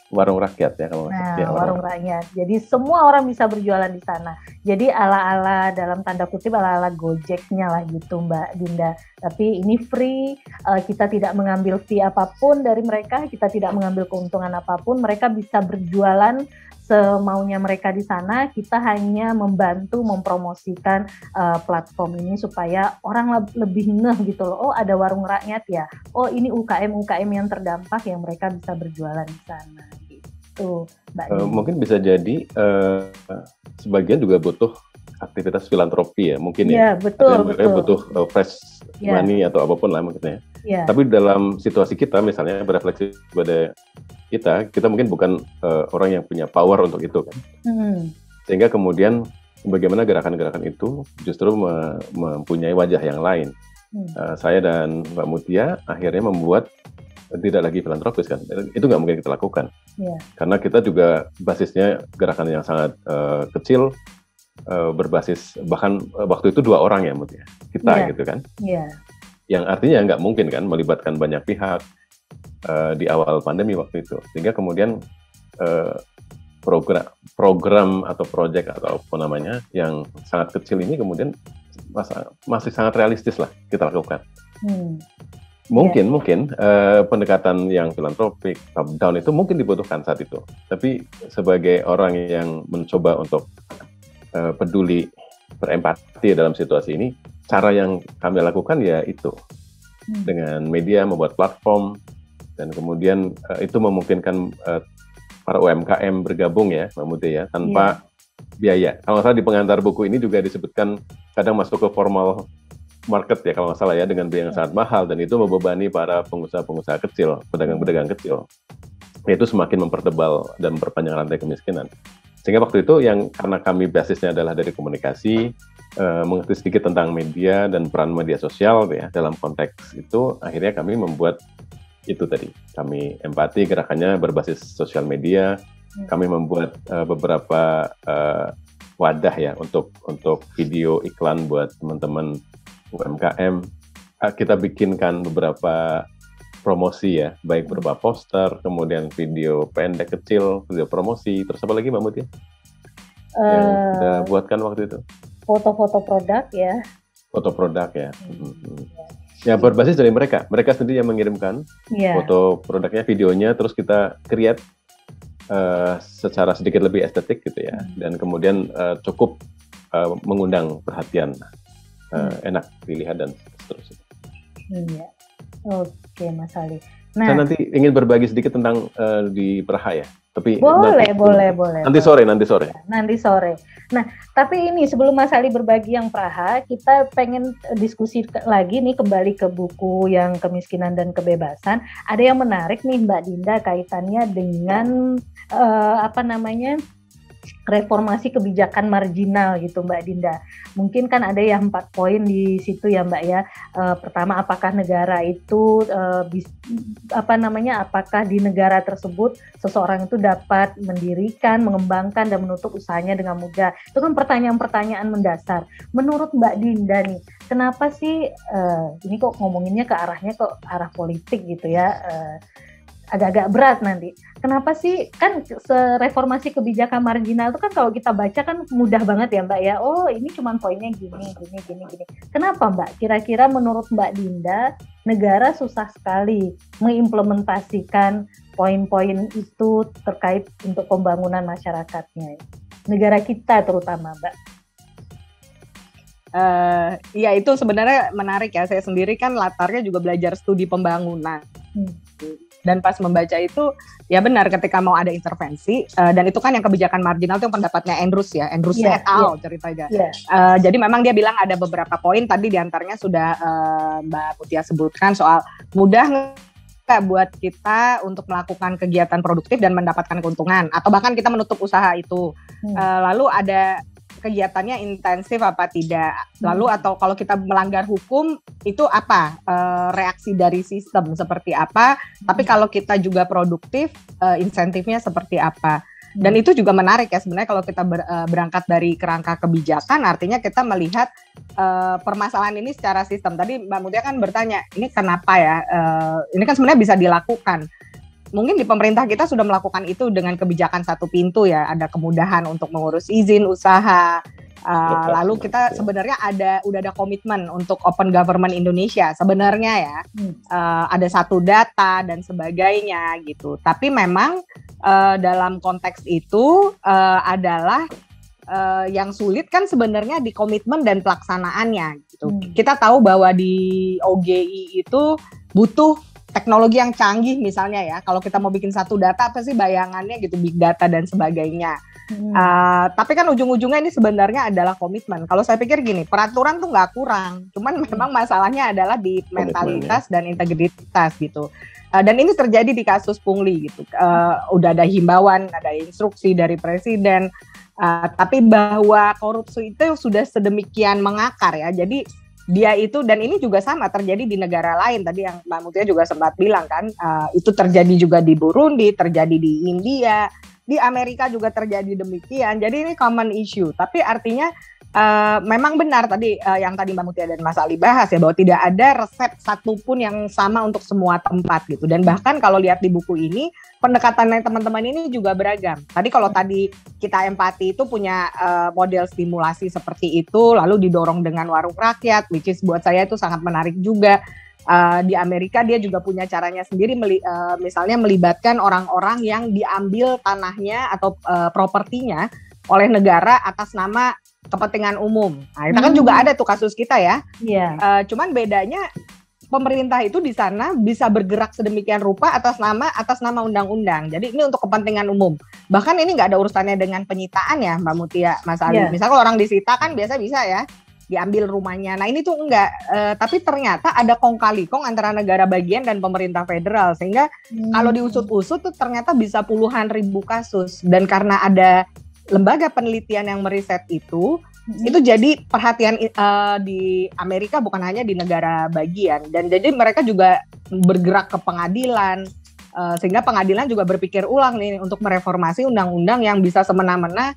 Speaker 2: Warung Rakyat ya kalau
Speaker 1: Warung Rakyat. Jadi semua orang bisa berjualan di sana. Jadi ala-ala dalam tanda kutip ala-ala Gojeknya lah gitu Mbak Dinda. Tapi ini free, kita tidak mengambil fee apapun dari mereka, kita tidak mengambil keuntungan apapun. Mereka bisa berjualan semaunya mereka di sana. Kita hanya membantu mempromosikan platform ini supaya orang lebih ngeh gitu loh. Oh, ada Warung Rakyat ya. Oh, ini UKM yang terdampak yang mereka bisa berjualan di sana. Gitu, Mbak.
Speaker 2: Mungkin bisa jadi sebagian juga butuh aktivitas filantropi ya, mungkin ya.
Speaker 1: Betul.
Speaker 2: Butuh fresh money atau apapun lah mungkin ya. Tapi dalam situasi kita misalnya berefleksi pada kita mungkin bukan orang yang punya power untuk itu kan. Sehingga kemudian bagaimana gerakan-gerakan itu justru mempunyai wajah yang lain. Saya dan Mbak Mutia akhirnya membuat tidak lagi filantropis kan, itu nggak mungkin kita lakukan, karena kita juga basisnya gerakan yang sangat kecil, berbasis bahkan waktu itu 2 orang ya Mutia, kita gitu kan, yang artinya nggak mungkin kan melibatkan banyak pihak di awal pandemi waktu itu, sehingga kemudian program atau project atau apa namanya yang sangat kecil ini kemudian masih sangat realistis lah kita lakukan. Mungkin pendekatan yang filantropik top down itu mungkin dibutuhkan saat itu. Tapi sebagai orang yang mencoba untuk peduli, berempati dalam situasi ini, cara yang kami lakukan ya itu dengan media membuat platform dan kemudian itu memungkinkan para UMKM bergabung ya, Mbak Mutia ya, tanpa biaya. Kalau nggak salah di pengantar buku ini juga disebutkan kadang masuk ke formal market ya kalau nggak salah ya, dengan biaya yang sangat mahal, dan itu membebani para pengusaha-pengusaha kecil, pedagang-pedagang kecil. Itu semakin mempertebal dan memperpanjang rantai kemiskinan. Sehingga waktu itu yang karena kami basisnya adalah dari komunikasi, mengerti sedikit tentang media dan peran media sosial ya dalam konteks itu, akhirnya kami membuat itu tadi. Kami empati, gerakannya berbasis sosial media. Kami membuat beberapa wadah ya untuk video iklan buat teman-teman UMKM. Kita bikinkan beberapa promosi ya, baik berupa poster, kemudian video pendek kecil, video promosi, terus apa lagi Mbak Mutia? Yang kita buatkan waktu itu?
Speaker 1: Foto-foto produk ya.
Speaker 2: Foto produk ya. Ya berbasis dari mereka sendiri yang mengirimkan foto produknya, videonya, terus kita create secara sedikit lebih estetik gitu ya, dan kemudian cukup mengundang perhatian. Enak dilihat dan seterusnya.
Speaker 1: Oke Mas Ali.
Speaker 2: Saya nanti ingin berbagi sedikit tentang di Praha ya. Tapi
Speaker 1: boleh.
Speaker 2: Nanti sore.
Speaker 1: Nanti sore. Nah, tapi ini sebelum Mas Ali berbagi yang Praha, kita pengen diskusi lagi nih kembali ke buku yang Kemiskinan dan Kebebasan. Ada yang menarik nih Mbak Dinda kaitannya dengan reformasi kebijakan marginal gitu Mbak Dinda. Mungkin kan ada yang 4 poin di situ ya Mbak ya. Pertama, apakah negara itu apakah di negara tersebut seseorang itu dapat mendirikan, mengembangkan dan menutup usahanya dengan mudah. Itu kan pertanyaan-pertanyaan mendasar. Menurut Mbak Dinda nih, kenapa sih ini kok ngomonginnya ke arahnya arah politik gitu ya? Agak-agak berat nanti. Kenapa sih kan reformasi kebijakan marginal itu kan kalau kita baca kan mudah banget ya Mbak ya. Oh ini cuma poinnya gini. Kenapa Mbak? Kira-kira menurut Mbak Dinda negara susah sekali mengimplementasikan poin-poin itu terkait untuk pembangunan masyarakatnya. Negara kita terutama Mbak.
Speaker 3: Ya itu sebenarnya menarik ya. Saya sendiri kan latarnya juga belajar studi pembangunan. Dan pas membaca itu, ya benar ketika mau ada intervensi, dan itu kan yang kebijakan marginal itu yang pendapatnya Andrews et al. Ceritanya. Jadi memang dia bilang ada beberapa poin, tadi diantaranya sudah Mbak Mutia sebutkan soal mudah nggak buat kita untuk melakukan kegiatan produktif dan mendapatkan keuntungan, atau bahkan kita menutup usaha itu. Lalu ada kegiatannya intensif apa tidak, lalu atau kalau kita melanggar hukum itu apa reaksi dari sistem seperti apa, tapi kalau kita juga produktif insentifnya seperti apa. Dan itu juga menarik ya sebenarnya kalau kita berangkat dari kerangka kebijakan, artinya kita melihat permasalahan ini secara sistem. Tadi Mbak Mutia kan bertanya ini kenapa ya, ini kan sebenarnya bisa dilakukan. Mungkin di pemerintah kita sudah melakukan itu dengan kebijakan satu pintu ya, ada kemudahan untuk mengurus izin usaha. Lalu kita sebenarnya udah ada komitmen untuk Open Government Indonesia sebenarnya ya, ada satu data dan sebagainya gitu. Tapi memang dalam konteks itu adalah yang sulit kan sebenarnya di komitmen dan pelaksanaannya gitu. Kita tahu bahwa di OGI itu butuh teknologi yang canggih misalnya ya, kalau kita mau bikin satu data apa sih bayangannya gitu, big data dan sebagainya. Tapi kan ujung-ujungnya ini sebenarnya adalah komitmen. Kalau saya pikir gini, peraturan tuh nggak kurang, cuman memang masalahnya adalah di mentalitas dan integritas gitu. Dan ini terjadi di kasus Pungli gitu. Udah ada himbauan, ada instruksi dari presiden, tapi bahwa korupsi itu sudah sedemikian mengakar ya. Jadi dia itu, dan ini juga sama terjadi di negara lain, tadi yang Mbak Mutia juga sempat bilang kan, itu terjadi juga di Burundi, terjadi di India, di Amerika juga terjadi demikian. Jadi ini common issue, tapi artinya memang benar tadi yang tadi Mbak Mutia dan Mas Ali bahas ya, bahwa tidak ada resep satupun yang sama untuk semua tempat gitu. Dan bahkan kalau lihat di buku ini, pendekatannya teman-teman ini juga beragam. Tadi kalau tadi kita empati itu punya model stimulasi seperti itu, lalu didorong dengan warung rakyat, which is buat saya itu sangat menarik juga. Di Amerika dia juga punya caranya sendiri, misalnya melibatkan orang-orang yang diambil tanahnya atau propertinya oleh negara atas nama kepentingan umum. Nah, itu kan juga ada tuh kasus kita ya. Cuman bedanya pemerintah itu di sana bisa bergerak sedemikian rupa atas nama undang-undang. Jadi ini untuk kepentingan umum. Bahkan ini nggak ada urusannya dengan penyitaan ya, Mbak Mutia, Mas Ali. Misal kalau orang disita kan biasa bisa ya diambil rumahnya. Nah ini tuh enggak. Tapi ternyata ada kong kali kong antara negara bagian dan pemerintah federal. Sehingga kalau diusut-usut tuh ternyata bisa puluhan ribu kasus. Dan karena ada lembaga penelitian yang meriset itu jadi perhatian di Amerika bukan hanya di negara bagian, dan jadi mereka juga bergerak ke pengadilan, sehingga pengadilan juga berpikir ulang nih untuk mereformasi undang-undang yang bisa semena-mena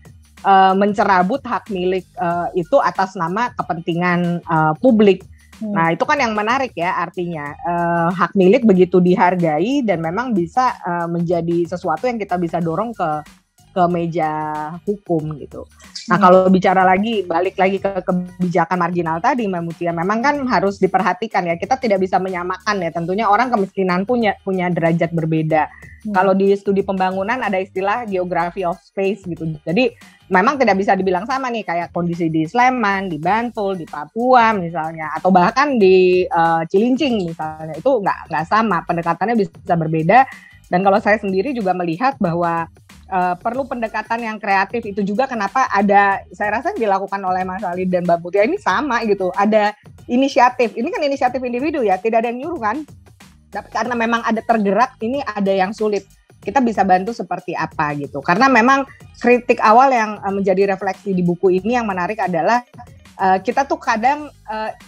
Speaker 3: mencerabut hak milik itu atas nama kepentingan publik. Nah itu kan yang menarik ya, artinya hak milik begitu dihargai dan memang bisa menjadi sesuatu yang kita bisa dorong ke meja hukum gitu. Nah kalau bicara lagi, balik lagi ke kebijakan marginal tadi Mbak Mutia, memang kan harus diperhatikan ya, kita tidak bisa menyamakan ya, tentunya orang kemiskinan punya derajat berbeda. Kalau di studi pembangunan ada istilah geography of space gitu, jadi memang tidak bisa dibilang sama nih kayak kondisi di Sleman, di Bantul, di Papua misalnya, atau bahkan di Cilincing misalnya, itu nggak sama, pendekatannya bisa berbeda. Dan kalau saya sendiri juga melihat bahwa perlu pendekatan yang kreatif. Itu juga kenapa ada, saya rasa dilakukan oleh Mas Ali dan Mbak Mutia ini sama gitu. Ada inisiatif. Ini kan inisiatif individu ya, tidak ada yang nyuruh kan. Tapi karena memang ada tergerak, ini ada yang sulit. Kita bisa bantu seperti apa gitu. Karena memang kritik awal yang menjadi refleksi di buku ini yang menarik adalah kita tuh kadang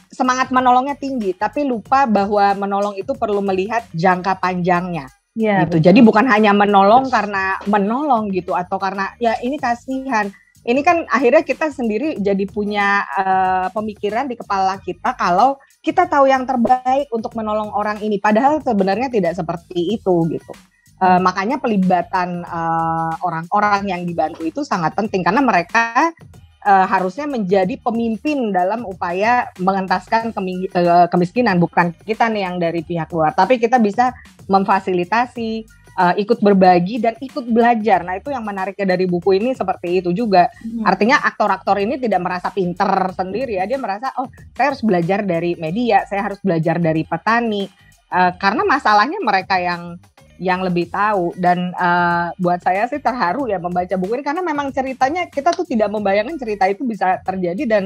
Speaker 3: semangat menolongnya tinggi, tapi lupa bahwa menolong itu perlu melihat jangka panjangnya.
Speaker 1: Ya,
Speaker 3: gitu. Jadi bukan hanya menolong karena menolong gitu, atau karena ya ini kasihan. Ini kan akhirnya kita sendiri jadi punya pemikiran di kepala kita kalau kita tahu yang terbaik untuk menolong orang ini, padahal sebenarnya tidak seperti itu gitu. Makanya pelibatan orang-orang yang dibantu itu sangat penting karena mereka harusnya menjadi pemimpin dalam upaya mengentaskan kemiskinan. Bukan kita nih yang dari pihak luar, tapi kita bisa memfasilitasi, ikut berbagi dan ikut belajar. Nah itu yang menariknya dari buku ini seperti itu juga. Artinya aktor-aktor ini tidak merasa pinter sendiri ya, dia merasa oh saya harus belajar dari media, saya harus belajar dari petani, karena masalahnya mereka yang lebih tahu. Dan buat saya sih terharu ya membaca buku ini karena memang ceritanya kita tuh tidak membayangkan cerita itu bisa terjadi dan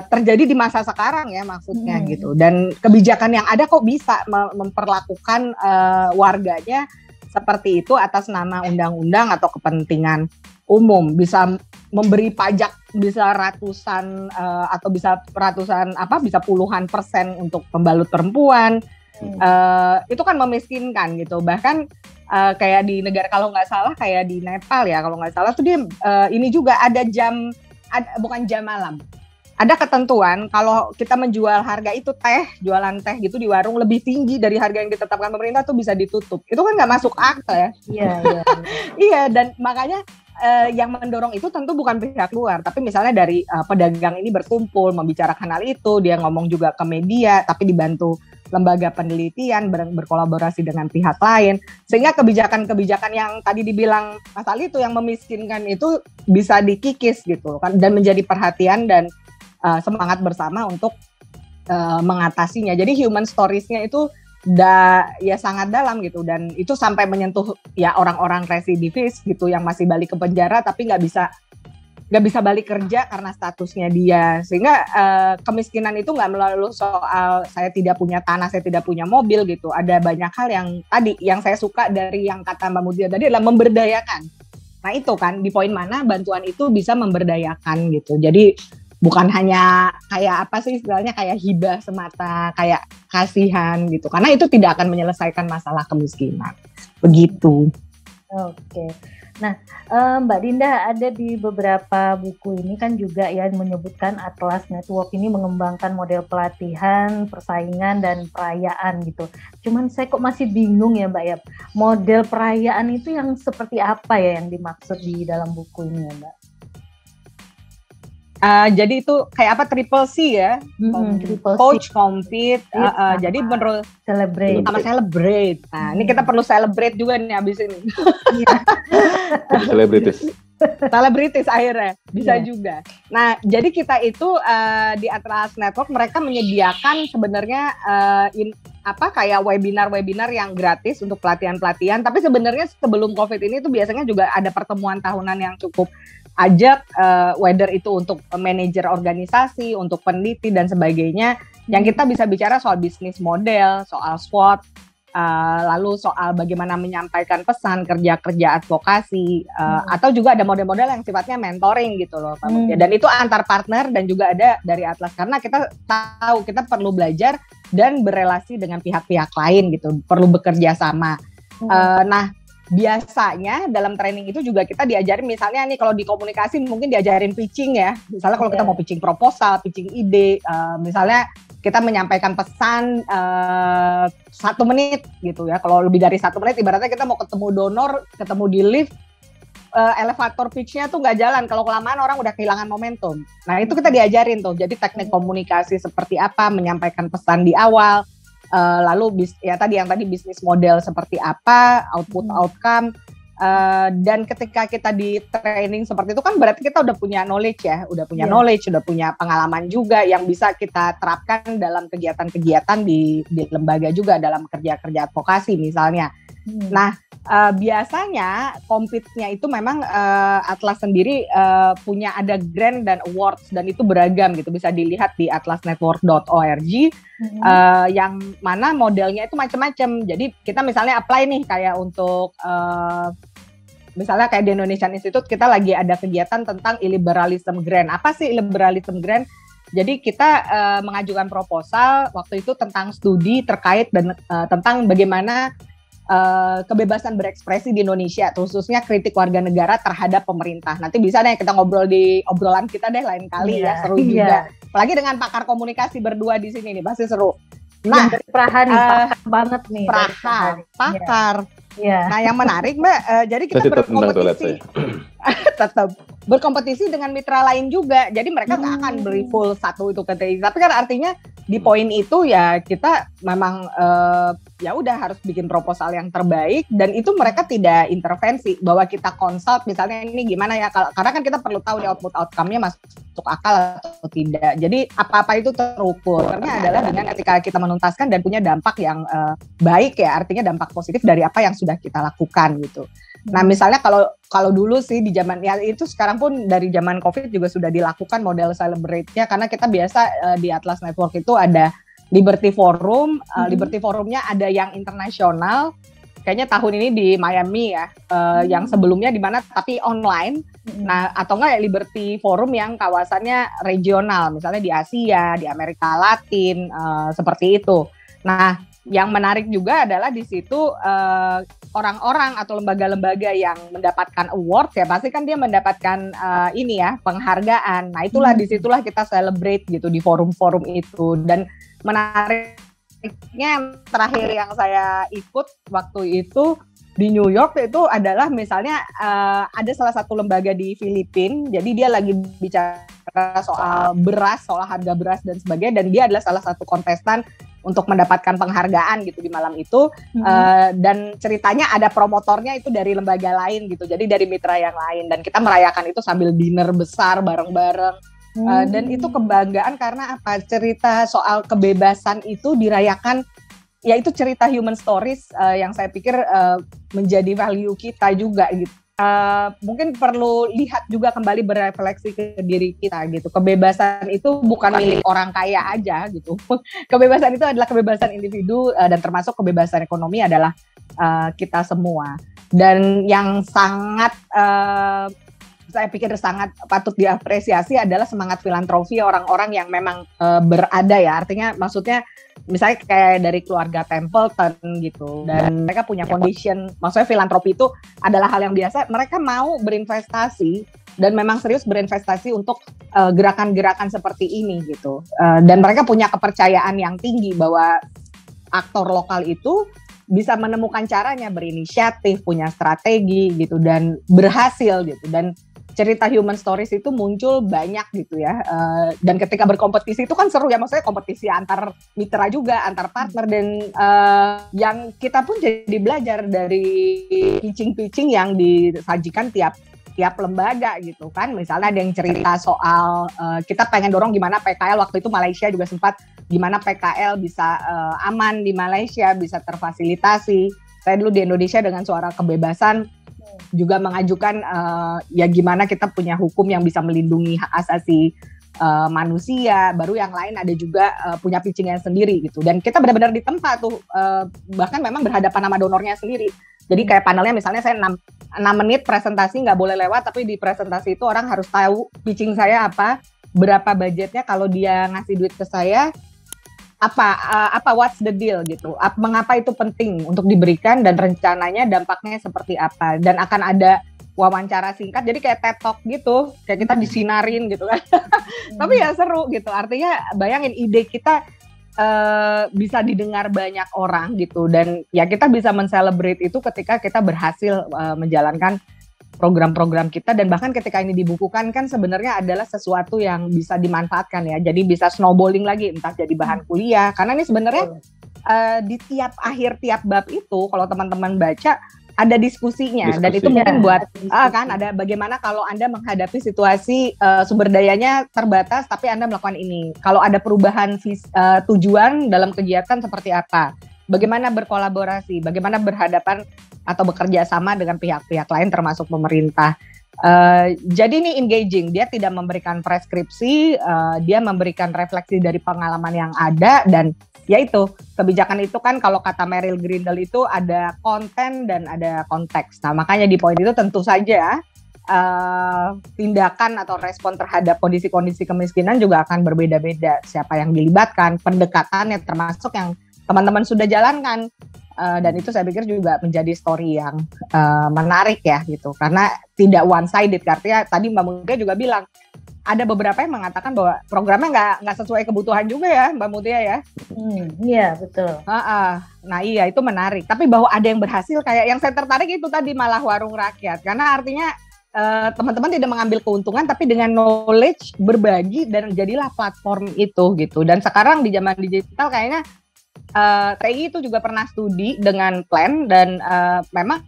Speaker 3: terjadi di masa sekarang ya maksudnya gitu. Dan kebijakan yang ada kok bisa memperlakukan warganya seperti itu atas nama undang-undang atau kepentingan umum, bisa memberi pajak bisa ratusan atau bisa bisa puluhan persen untuk pembalut perempuan. Itu kan memiskinkan gitu. Bahkan kayak di negara kalau nggak salah kayak di Nepal ya kalau nggak salah tuh dia ini juga ada bukan jam malam. Ada ketentuan kalau kita menjual harga itu jualan teh gitu di warung lebih tinggi dari harga yang ditetapkan pemerintah tuh bisa ditutup. Itu kan nggak masuk akal ya. Iya. Iya, dan makanya yang mendorong itu tentu bukan pihak luar, tapi misalnya dari pedagang ini berkumpul membicarakan hal itu, dia ngomong juga ke media, tapi dibantu lembaga penelitian berkolaborasi dengan pihak lain, sehingga kebijakan-kebijakan yang tadi dibilang Mas Ali itu yang memiskinkan itu bisa dikikis gitu kan, dan menjadi perhatian dan semangat bersama untuk mengatasinya. Jadi human stories-nya itu ya sangat dalam gitu, dan itu sampai menyentuh ya orang-orang residivis gitu yang masih balik ke penjara tapi nggak bisa balik kerja karena statusnya dia, sehingga kemiskinan itu nggak melulu soal saya tidak punya tanah, saya tidak punya mobil gitu. Ada banyak hal yang tadi yang saya suka dari yang kata Mbak Mutia tadi adalah memberdayakan. Nah itu kan di poin mana bantuan itu bisa memberdayakan gitu. Jadi bukan hanya kayak apa sih istilahnya kayak hibah semata, kayak kasihan gitu. Karena itu tidak akan menyelesaikan masalah kemiskinan. Begitu.
Speaker 1: Oke. Nah, Mbak Dinda, ada di beberapa buku ini kan juga ya menyebutkan Atlas Network ini mengembangkan model pelatihan, persaingan, dan perayaan gitu. Cuman saya kok masih bingung ya Mbak ya, model perayaan itu yang seperti apa ya yang dimaksud di dalam buku ini ya Mbak?
Speaker 3: Jadi itu kayak apa triple C ya, coach, compete, jadi menurut celebrate. Nah ini kita perlu celebrate juga nih abis ini. Selebritis akhirnya bisa juga. Nah jadi kita itu di Atlas Network mereka menyediakan sebenarnya kayak webinar yang gratis untuk pelatihan-pelatihan. Tapi sebenarnya sebelum COVID ini tuh biasanya juga ada pertemuan tahunan yang cukup ajak, whether itu untuk manajer organisasi, untuk peneliti dan sebagainya, yang kita bisa bicara soal bisnis model, soal SWOT, lalu soal bagaimana menyampaikan pesan, kerja advokasi, atau juga ada model-model yang sifatnya mentoring gitu loh Pak Mutia. Dan itu antar partner dan juga ada dari Atlas, karena kita tahu kita perlu belajar dan berelasi dengan pihak-pihak lain gitu, perlu bekerja sama. Nah biasanya dalam training itu juga kita diajarin, misalnya nih kalau di komunikasi mungkin diajarin pitching ya, misalnya kalau kita mau pitching proposal, pitching ide, misalnya kita menyampaikan pesan 1 menit gitu ya. Kalau lebih dari 1 menit ibaratnya kita mau ketemu donor, ketemu di lift, elevator pitch-nya tuh nggak jalan, kalau kelamaan orang udah kehilangan momentum. Nah itu kita diajarin tuh, jadi teknik komunikasi seperti apa, menyampaikan pesan di awal, lalu tadi bisnis model seperti apa, outcome, dan ketika kita di training seperti itu kan berarti kita udah punya knowledge ya, udah punya pengalaman juga yang bisa kita terapkan dalam kegiatan-kegiatan di lembaga juga, dalam kerja advokasi misalnya. Nah biasanya compete-nya itu memang Atlas sendiri punya ada grant dan awards dan itu beragam gitu, bisa dilihat di atlasnetwork.org yang mana modelnya itu macam-macam. Jadi kita misalnya apply nih kayak untuk misalnya kayak di Indonesian Institute kita lagi ada kegiatan tentang illiberalism grant. Apa sih illiberalism grant? Jadi kita mengajukan proposal waktu itu tentang studi terkait dan tentang bagaimana kebebasan berekspresi di Indonesia, khususnya kritik warga negara terhadap pemerintah. Nanti bisa deh kita ngobrol di obrolan kita deh lain kali ya, seru juga. Apalagi dengan pakar komunikasi berdua di sini nih, pasti seru. Nah,
Speaker 1: dari Praha nih, pakar banget nih.
Speaker 3: Pakar.
Speaker 1: Ya.
Speaker 3: Nah, yang menarik Mbak, jadi kita berkompetisi. Tetap berkompetisi dengan mitra lain juga. Jadi mereka nggak akan beli full satu itu KTI. Tapi kan artinya di poin itu ya kita memang ya udah harus bikin proposal yang terbaik dan itu mereka tidak intervensi bahwa kita consult misalnya ini gimana ya, karena kan kita perlu tahu nih outcome-nya masuk akal atau tidak. Jadi apa-apa itu terukur. Karena adalah dengan ketika kita menuntaskan dan punya dampak yang baik ya, artinya dampak positif dari apa yang sudah kita lakukan gitu. Nah misalnya kalau dulu sih di zaman ya itu sekarang pun dari zaman COVID juga sudah dilakukan model celebrate-nya karena kita biasa di Atlas Network itu ada Liberty Forum, Liberty Forumnya ada yang internasional, kayaknya tahun ini di Miami ya, yang sebelumnya di mana tapi online, nah atau enggak ya Liberty Forum yang kawasannya regional, misalnya di Asia, di Amerika Latin, seperti itu. Nah yang menarik juga adalah di situ orang-orang atau lembaga-lembaga yang mendapatkan award ya pasti kan dia mendapatkan ini ya penghargaan. Nah itulah disitulah kita celebrate gitu di forum-forum itu. Dan menariknya terakhir yang saya ikut waktu itu di New York itu adalah misalnya ada salah satu lembaga di Filipina, jadi dia lagi bicara soal beras, soal harga beras dan sebagainya, dan dia adalah salah satu kontestan untuk mendapatkan penghargaan gitu di malam itu, dan ceritanya ada promotornya itu dari lembaga lain gitu, jadi dari mitra yang lain, dan kita merayakan itu sambil dinner besar bareng-bareng, dan itu kebanggaan karena apa, cerita soal kebebasan itu dirayakan, ya itu cerita human stories yang saya pikir menjadi value kita juga gitu. Mungkin perlu lihat juga kembali berefleksi ke diri kita gitu. Kebebasan itu bukan milik orang kaya aja gitu. Kebebasan itu adalah kebebasan individu dan termasuk kebebasan ekonomi adalah kita semua. Dan yang sangat saya pikir sangat patut diapresiasi adalah semangat filantropi orang-orang yang memang berada ya. Artinya maksudnya misalnya kayak dari keluarga Templeton gitu, dan mereka punya foundation, maksudnya filantropi itu adalah hal yang biasa, mereka mau berinvestasi dan memang serius berinvestasi untuk gerakan-gerakan seperti ini gitu, dan mereka punya kepercayaan yang tinggi bahwa aktor lokal itu bisa menemukan caranya, berinisiatif, punya strategi gitu, dan berhasil gitu, dan cerita human stories itu muncul banyak gitu ya, dan ketika berkompetisi itu kan seru ya, maksudnya kompetisi antar mitra juga, antar partner, dan yang kita pun jadi belajar dari pitching-pitching yang disajikan tiap lembaga gitu kan. Misalnya ada yang cerita soal kita pengen dorong gimana PKL, waktu itu Malaysia juga sempat gimana PKL bisa aman di Malaysia, bisa terfasilitasi. Saya dulu di Indonesia dengan Suara Kebebasan juga mengajukan ya gimana kita punya hukum yang bisa melindungi hak asasi manusia. Baru yang lain ada juga punya pitchingnya sendiri gitu, dan kita benar-benar ditempa tuh, bahkan memang berhadapan sama donornya sendiri. Jadi kayak panelnya misalnya saya 6 menit presentasi nggak boleh lewat, tapi di presentasi itu orang harus tahu pitching saya apa, berapa budgetnya, kalau dia ngasih duit ke saya apa what's the deal gitu, mengapa itu penting untuk diberikan, dan rencananya dampaknya seperti apa, dan akan ada wawancara singkat, jadi kayak TED Talk gitu, kayak kita disinarin gitu kan. Tapi ya seru gitu, artinya bayangin ide kita bisa didengar banyak orang gitu, dan ya kita bisa men-celebrate itu ketika kita berhasil menjalankan program-program kita, dan bahkan ketika ini dibukukan kan sebenarnya adalah sesuatu yang bisa dimanfaatkan ya, jadi bisa snowballing lagi, entah jadi bahan kuliah, karena ini sebenarnya di tiap akhir tiap bab itu kalau teman-teman baca ada diskusinya. Dan itu mungkin buat kan ada bagaimana kalau Anda menghadapi situasi sumber dayanya terbatas tapi Anda melakukan ini, kalau ada perubahan tujuan dalam kegiatan seperti apa, bagaimana berkolaborasi, bagaimana berhadapan atau bekerja sama dengan pihak-pihak lain termasuk pemerintah. Jadi ini engaging, dia tidak memberikan preskripsi, dia memberikan refleksi dari pengalaman yang ada, dan yaitu kebijakan itu kan kalau kata Meryl Grindle itu ada konten dan ada konteks. Nah makanya di poin itu tentu saja tindakan atau respon terhadap kondisi-kondisi kemiskinan juga akan berbeda-beda. Siapa yang dilibatkan, pendekatannya termasuk yang teman-teman sudah jalankan. Dan itu saya pikir juga menjadi story yang menarik ya gitu. Karena tidak one sided, karena tadi Mbak Mutia juga bilang ada beberapa yang mengatakan bahwa programnya nggak sesuai kebutuhan juga ya Mbak Mutia ya.
Speaker 1: Iya betul.
Speaker 3: Nah iya itu menarik. Tapi bahwa ada yang berhasil, kayak yang saya tertarik itu tadi malah warung rakyat. Karena artinya teman-teman tidak mengambil keuntungan, tapi dengan knowledge berbagi dan jadilah platform itu gitu. Dan sekarang di zaman digital kayaknya TI itu juga pernah studi dengan plan dan memang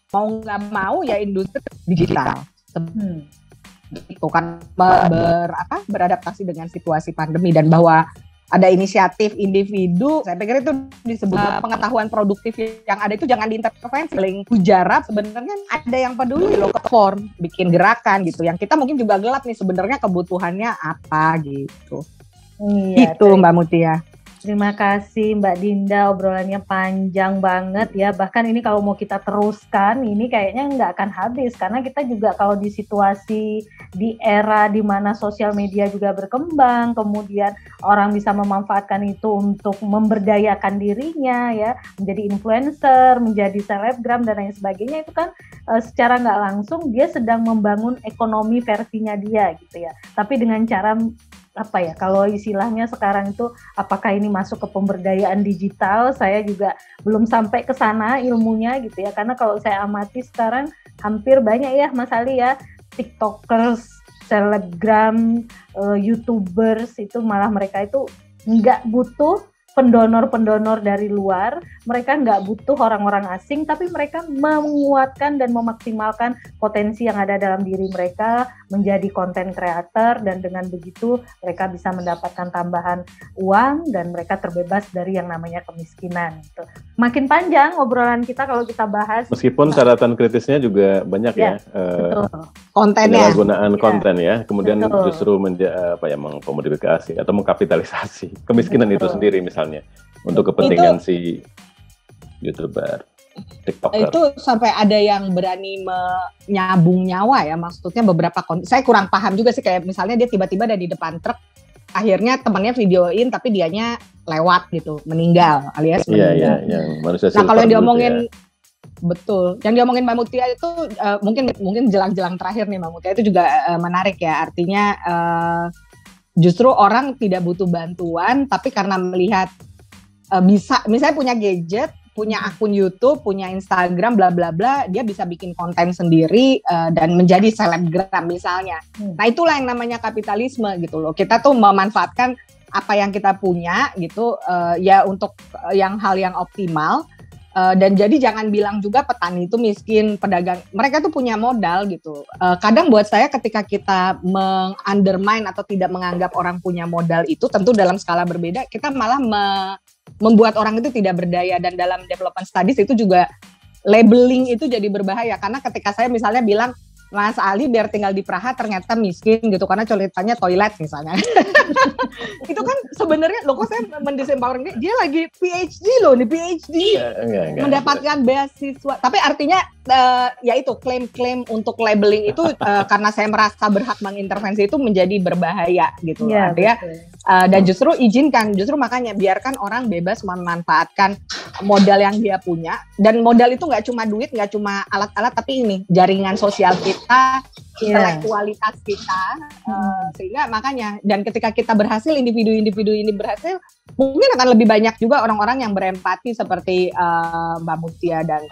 Speaker 3: mau nggak mau ya industri digital. Itu kan beradaptasi dengan situasi pandemi, dan bahwa ada inisiatif individu, saya pikir itu disebut pengetahuan produktif yang ada itu jangan diintervensi. Paling kujarap sebenarnya ada yang peduli loh, ke form, bikin gerakan gitu. Yang kita mungkin juga gelap nih sebenarnya kebutuhannya apa gitu.
Speaker 1: Iya,
Speaker 3: itu Mbak Mutia.
Speaker 1: Terima kasih Mbak Dinda, obrolannya panjang banget ya. Bahkan ini kalau mau kita teruskan, ini kayaknya nggak akan habis. Karena kita juga kalau di situasi, di era di mana sosial media juga berkembang, kemudian orang bisa memanfaatkan itu untuk memberdayakan dirinya ya, menjadi influencer, menjadi selebgram dan lain sebagainya, itu kan secara nggak langsung dia sedang membangun ekonomi versinya dia gitu ya. Tapi dengan cara apa ya, kalau istilahnya sekarang itu apakah ini masuk ke pemberdayaan digital, saya juga belum sampai ke sana ilmunya gitu ya, karena kalau saya amati sekarang hampir banyak ya Mas Ali ya, tiktokers, selebgram, youtubers itu malah mereka itu nggak butuh pendonor-pendonor dari luar, mereka nggak butuh orang-orang asing, tapi mereka menguatkan dan memaksimalkan potensi yang ada dalam diri mereka menjadi konten creator, dan dengan begitu mereka bisa mendapatkan tambahan uang dan mereka terbebas dari yang namanya kemiskinan. Gitu. Makin panjang obrolan kita kalau kita bahas.
Speaker 2: Meskipun catatan kritisnya juga banyak ya.
Speaker 3: Kontennya.
Speaker 2: Penyalahgunaan konten ya, kemudian justru mengkomodifikasi atau mengkapitalisasi kemiskinan itu sendiri misalnya untuk kepentingan si YouTuber, TikToker.
Speaker 3: Itu sampai ada yang berani menyabung nyawa ya, maksudnya beberapa konten. Saya kurang paham juga sih, kayak misalnya dia tiba-tiba ada di depan truk, akhirnya temannya videoin tapi dianya lewat gitu, meninggal alias meninggal.
Speaker 2: Iya, manusia.
Speaker 3: Nah kalau yang diomongin betul, yang diomongin Mbak Mutia itu mungkin jelang-jelang terakhir nih Mbak Mutia itu juga menarik ya, artinya justru orang tidak butuh bantuan, tapi karena melihat bisa, misalnya punya gadget, punya akun YouTube, punya Instagram, bla bla bla, dia bisa bikin konten sendiri dan menjadi selebgram misalnya. Nah itulah yang namanya kapitalisme gitu loh. Kita tuh memanfaatkan apa yang kita punya gitu ya untuk hal yang optimal. Dan jadi jangan bilang juga petani itu miskin, pedagang, mereka tuh punya modal gitu. Kadang buat saya ketika kita undermine atau tidak menganggap orang punya modal itu, tentu dalam skala berbeda, kita malah membuat orang itu tidak berdaya. Dan dalam development studies itu juga labeling itu jadi berbahaya, karena ketika saya misalnya bilang Mas Ali biar tinggal di Praha ternyata miskin gitu karena ceritanya toilet misalnya. Itu kan sebenarnya loh, kok saya mendisempowering dia lagi PhD loh nih, PhD mendapatkan beasiswa. Tapi artinya ya itu klaim-klaim untuk labeling itu karena saya merasa berhak mengintervensi itu menjadi berbahaya gitu. Ya, dan justru makanya biarkan orang bebas memanfaatkan modal yang dia punya, dan modal itu nggak cuma duit, nggak cuma alat-alat, tapi ini jaringan sosial kita, intelektualitas kita, sehingga makanya, dan ketika kita berhasil, individu-individu ini berhasil, mungkin akan lebih banyak juga orang-orang yang berempati seperti Mbak Mutia dan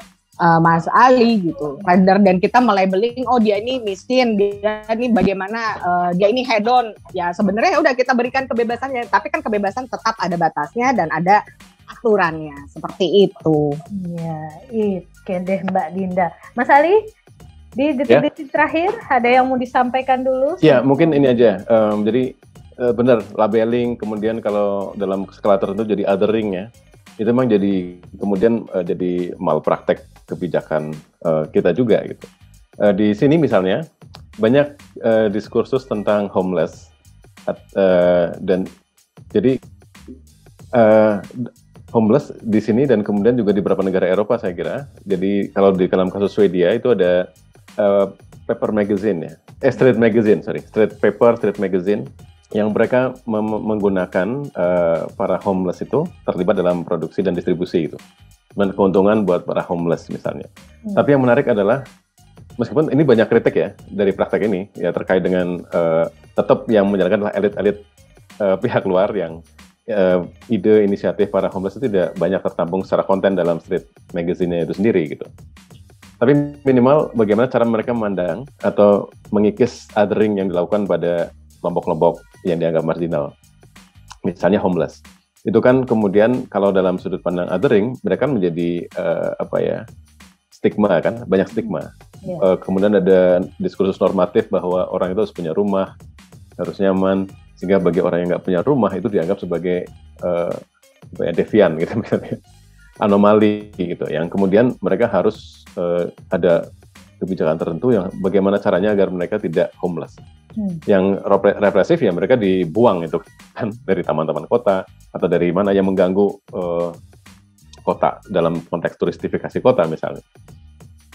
Speaker 3: Mas Ali gitu. Rather dan kita melabeling, oh dia ini miskin, dia ini bagaimana, dia ini hedon. Ya sebenarnya udah kita berikan kebebasannya, tapi kan kebebasan tetap ada batasnya dan ada aturannya, seperti itu.
Speaker 1: Iya, oke deh Mbak Dinda. Mas Ali, di detik-detik terakhir ada yang mau disampaikan dulu?
Speaker 2: Ya, mungkin ini aja. Jadi benar, labeling, kemudian kalau dalam skala tertentu jadi othering ya. itu memang jadi kemudian jadi malpraktek kebijakan kita juga gitu. Di sini misalnya banyak diskursus tentang homeless dan jadi homeless di sini dan kemudian juga di beberapa negara Eropa saya kira. Jadi kalau di dalam kasus Swedia itu ada paper magazine ya, street magazine yang mereka menggunakan para homeless itu terlibat dalam produksi dan distribusi itu. Dan keuntungan buat para homeless misalnya. Tapi yang menarik adalah meskipun ini banyak kritik ya dari praktek ini ya terkait dengan tetap yang menjalankan adalah elit-elit pihak luar yang ide inisiatif para homeless itu tidak banyak tertampung secara konten dalam street magazine-nya itu sendiri gitu. Tapi minimal bagaimana cara mereka memandang atau mengikis othering yang dilakukan pada kelompok-kelompok yang dianggap marginal. Misalnya homeless. Itu kan kemudian kalau dalam sudut pandang othering, mereka kan menjadi stigma kan, banyak stigma. Kemudian ada diskursus normatif bahwa orang itu harus punya rumah, harus nyaman, sehingga bagi orang yang nggak punya rumah itu dianggap sebagai devian gitu misalnya, anomali gitu. Yang kemudian mereka harus ada kebijakan tertentu yang bagaimana caranya agar mereka tidak homeless. Yang represif ya mereka dibuang itu kan dari taman-taman kota atau dari mana yang mengganggu kota dalam konteks turistifikasi kota misalnya.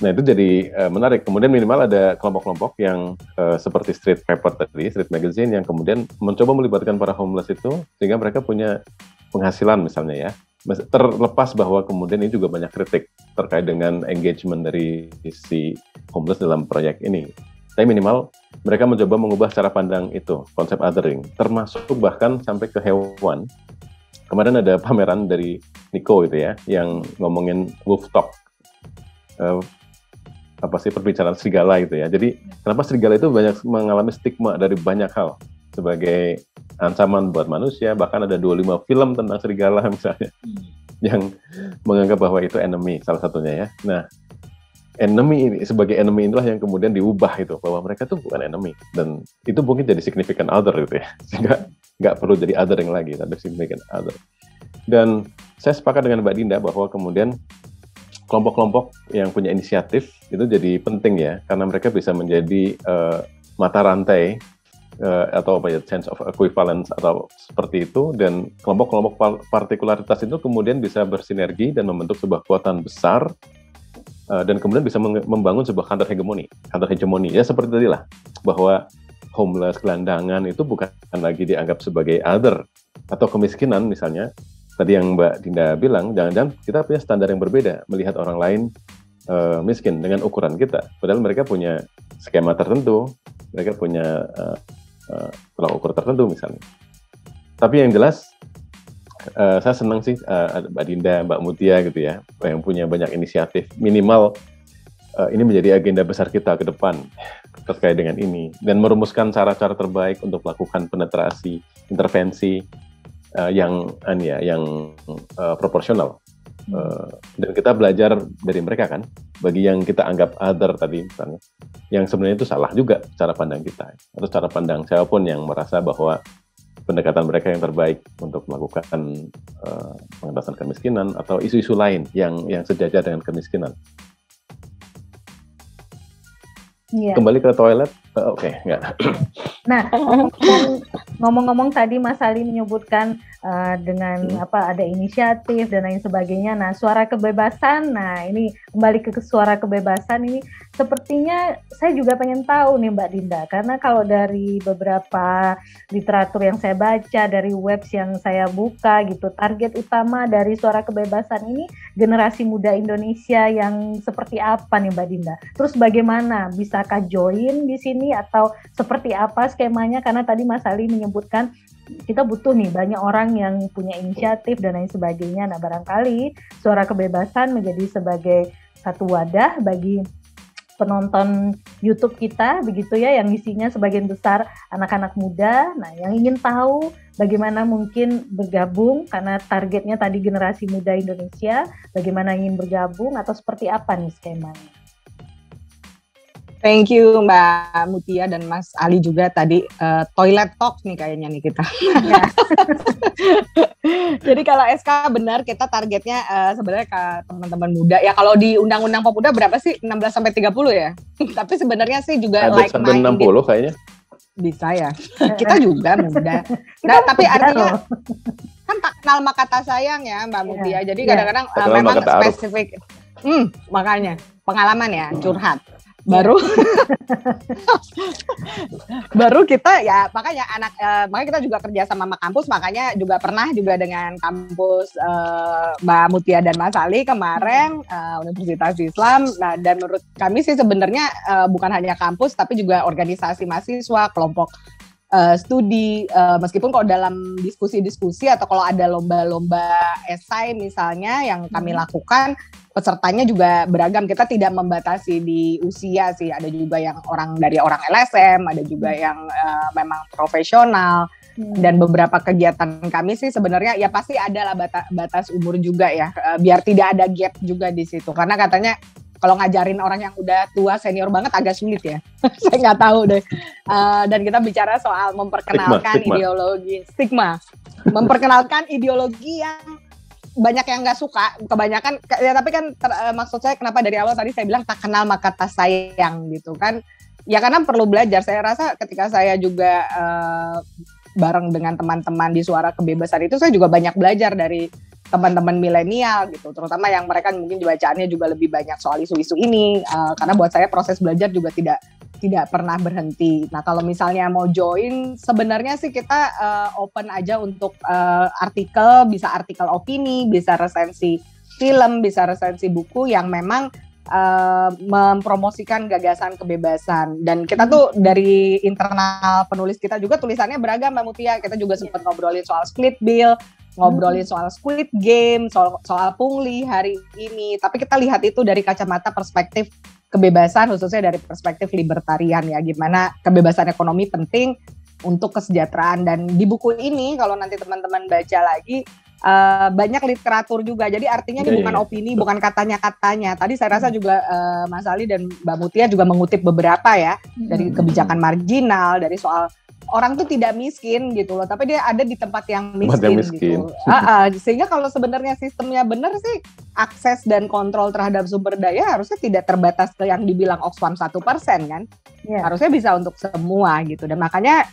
Speaker 2: Nah itu jadi menarik. Kemudian minimal ada kelompok-kelompok yang seperti street paper tadi, street magazine yang kemudian mencoba melibatkan para homeless itu sehingga mereka punya penghasilan misalnya ya. Terlepas bahwa kemudian ini juga banyak kritik terkait dengan engagement dari si homeless dalam proyek ini. Tapi minimal mereka mencoba mengubah cara pandang itu, konsep othering, termasuk bahkan sampai ke hewan. Kemarin ada pameran dari Nico itu ya, yang ngomongin wolf talk. Perbicaraan serigala itu ya. Jadi kenapa serigala itu banyak mengalami stigma dari banyak hal sebagai ancaman buat manusia, bahkan ada 25 film tentang serigala misalnya yang menganggap bahwa itu enemy salah satunya ya. Nah, enemy ini sebagai enemy inilah yang kemudian diubah itu bahwa mereka tuh bukan enemy dan itu mungkin jadi significant other gitu ya. Sehingga nggak perlu jadi othering lagi tapi significant other. Dan saya sepakat dengan Mbak Dinda bahwa kemudian kelompok-kelompok yang punya inisiatif itu jadi penting ya, karena mereka bisa menjadi mata rantai atau sense of equivalence atau seperti itu, dan kelompok-kelompok partikularitas itu kemudian bisa bersinergi dan membentuk sebuah kekuatan besar dan kemudian bisa membangun sebuah counter hegemoni ya seperti tadi lah, bahwa homeless, gelandangan itu bukan lagi dianggap sebagai other atau kemiskinan misalnya. Tadi yang Mbak Dinda bilang, jangan-jangan kita punya standar yang berbeda melihat orang lain miskin dengan ukuran kita. Padahal mereka punya skema tertentu, mereka punya tolak ukur tertentu misalnya. Tapi yang jelas, saya senang sih Mbak Dinda, Mbak Mutia gitu ya, yang punya banyak inisiatif. Minimal ini menjadi agenda besar kita ke depan terkait dengan ini. Dan merumuskan cara-cara terbaik untuk melakukan penetrasi, intervensi, yang proporsional dan kita belajar dari mereka kan, bagi yang kita anggap other tadi misalnya, yang sebenarnya itu salah juga cara pandang kita atau cara pandang siapapun yang merasa bahwa pendekatan mereka yang terbaik untuk melakukan pengentasan kemiskinan atau isu-isu lain yang sejajar dengan kemiskinan. Kembali ke toilet, oke, enggak.
Speaker 1: Nah, ngomong-ngomong tadi Mas Ali menyebutkan dengan ada inisiatif dan lain sebagainya. Nah, suara kebebasan. Nah, ini kembali ke suara kebebasan ini sepertinya saya juga pengen tahu nih Mbak Dinda, karena kalau dari beberapa literatur yang saya baca, dari webs yang saya buka gitu, target utama dari suara kebebasan ini generasi muda Indonesia yang seperti apa nih Mbak Dinda? Terus bagaimana, bisakah join di sini atau seperti apa skemanya? Karena tadi Mas Ali menyebutkan kita butuh nih banyak orang yang punya inisiatif dan lain sebagainya. Nah, barangkali suara kebebasan menjadi sebagai satu wadah bagi penonton YouTube kita begitu ya, yang isinya sebagian besar anak-anak muda. Nah, yang ingin tahu bagaimana mungkin bergabung karena targetnya tadi generasi muda Indonesia, bagaimana ingin bergabung atau seperti apa nih skemanya?
Speaker 3: Thank you Mbak Mutia dan Mas Ali juga tadi toilet talk nih kayaknya nih kita. Jadi kalau SK benar kita targetnya sebenarnya ke teman-teman muda. Ya kalau di Undang-Undang Pemuda berapa sih? 16 sampai 30 ya. Tapi sebenarnya sih juga
Speaker 2: ada sampai 60 kayaknya.
Speaker 3: Bisa ya. Kita juga muda. Nah, tapi artinya kan tak kenal maka tak sayang ya Mbak Mutia. Jadi kadang-kadang memang spesifik. Makanya pengalaman ya, curhat. Baru kita ya makanya makanya kita juga kerja sama kampus, makanya juga pernah juga dengan kampus Mbak Mutia dan Mas Ali kemarin Universitas Islam. Nah, dan menurut kami sih sebenarnya bukan hanya kampus tapi juga organisasi mahasiswa, kelompok studi, meskipun kalau dalam diskusi-diskusi atau kalau ada lomba-lomba esai misalnya yang kami lakukan, pesertanya juga beragam. Kita tidak membatasi di usia sih, ada juga yang dari orang LSM, ada juga yang memang profesional, dan beberapa kegiatan kami sih sebenarnya ya pasti ada lah batas umur juga ya, biar tidak ada gap juga di situ, karena katanya kalau ngajarin orang yang udah tua senior banget agak sulit ya. Saya nggak tahu deh. Dan kita bicara soal memperkenalkan stigma. Memperkenalkan ideologi yang banyak yang nggak suka, kebanyakan ya, tapi kan maksud saya kenapa dari awal tadi saya bilang tak kenal maka tak sayang gitu kan. Ya karena perlu belajar. Saya rasa ketika saya juga bareng dengan teman-teman di Suara Kebebasan itu, saya juga banyak belajar dari teman-teman milenial gitu, terutama yang mereka mungkin bacaannya juga lebih banyak soal isu-isu ini, karena buat saya proses belajar juga tidak pernah berhenti. Nah kalau misalnya mau join, sebenarnya sih kita open aja untuk artikel, bisa artikel opini, bisa resensi film, bisa resensi buku yang memang mempromosikan gagasan kebebasan. Dan kita tuh dari internal penulis kita juga tulisannya beragam Mbak Mutia. Kita juga sempat ngobrolin soal split bill, ngobrolin soal Squid Game, soal pungli hari ini. Tapi kita lihat itu dari kacamata perspektif kebebasan, khususnya dari perspektif libertarian ya. Gimana kebebasan ekonomi penting untuk kesejahteraan. Dan di buku ini kalau nanti teman-teman baca lagi, banyak literatur juga. Jadi artinya ini bukan opini, bukan katanya-katanya. Tadi saya rasa juga Mas Ali dan Mbak Mutia juga mengutip beberapa ya, dari kebijakan marginal, dari soal orang tuh tidak miskin gitu loh, tapi dia ada di tempat yang miskin. Gitu. Sehingga kalau sebenarnya sistemnya benar sih, akses dan kontrol terhadap sumber daya harusnya tidak terbatas ke yang dibilang Oxfam 1% kan. Harusnya bisa untuk semua gitu. Dan makanya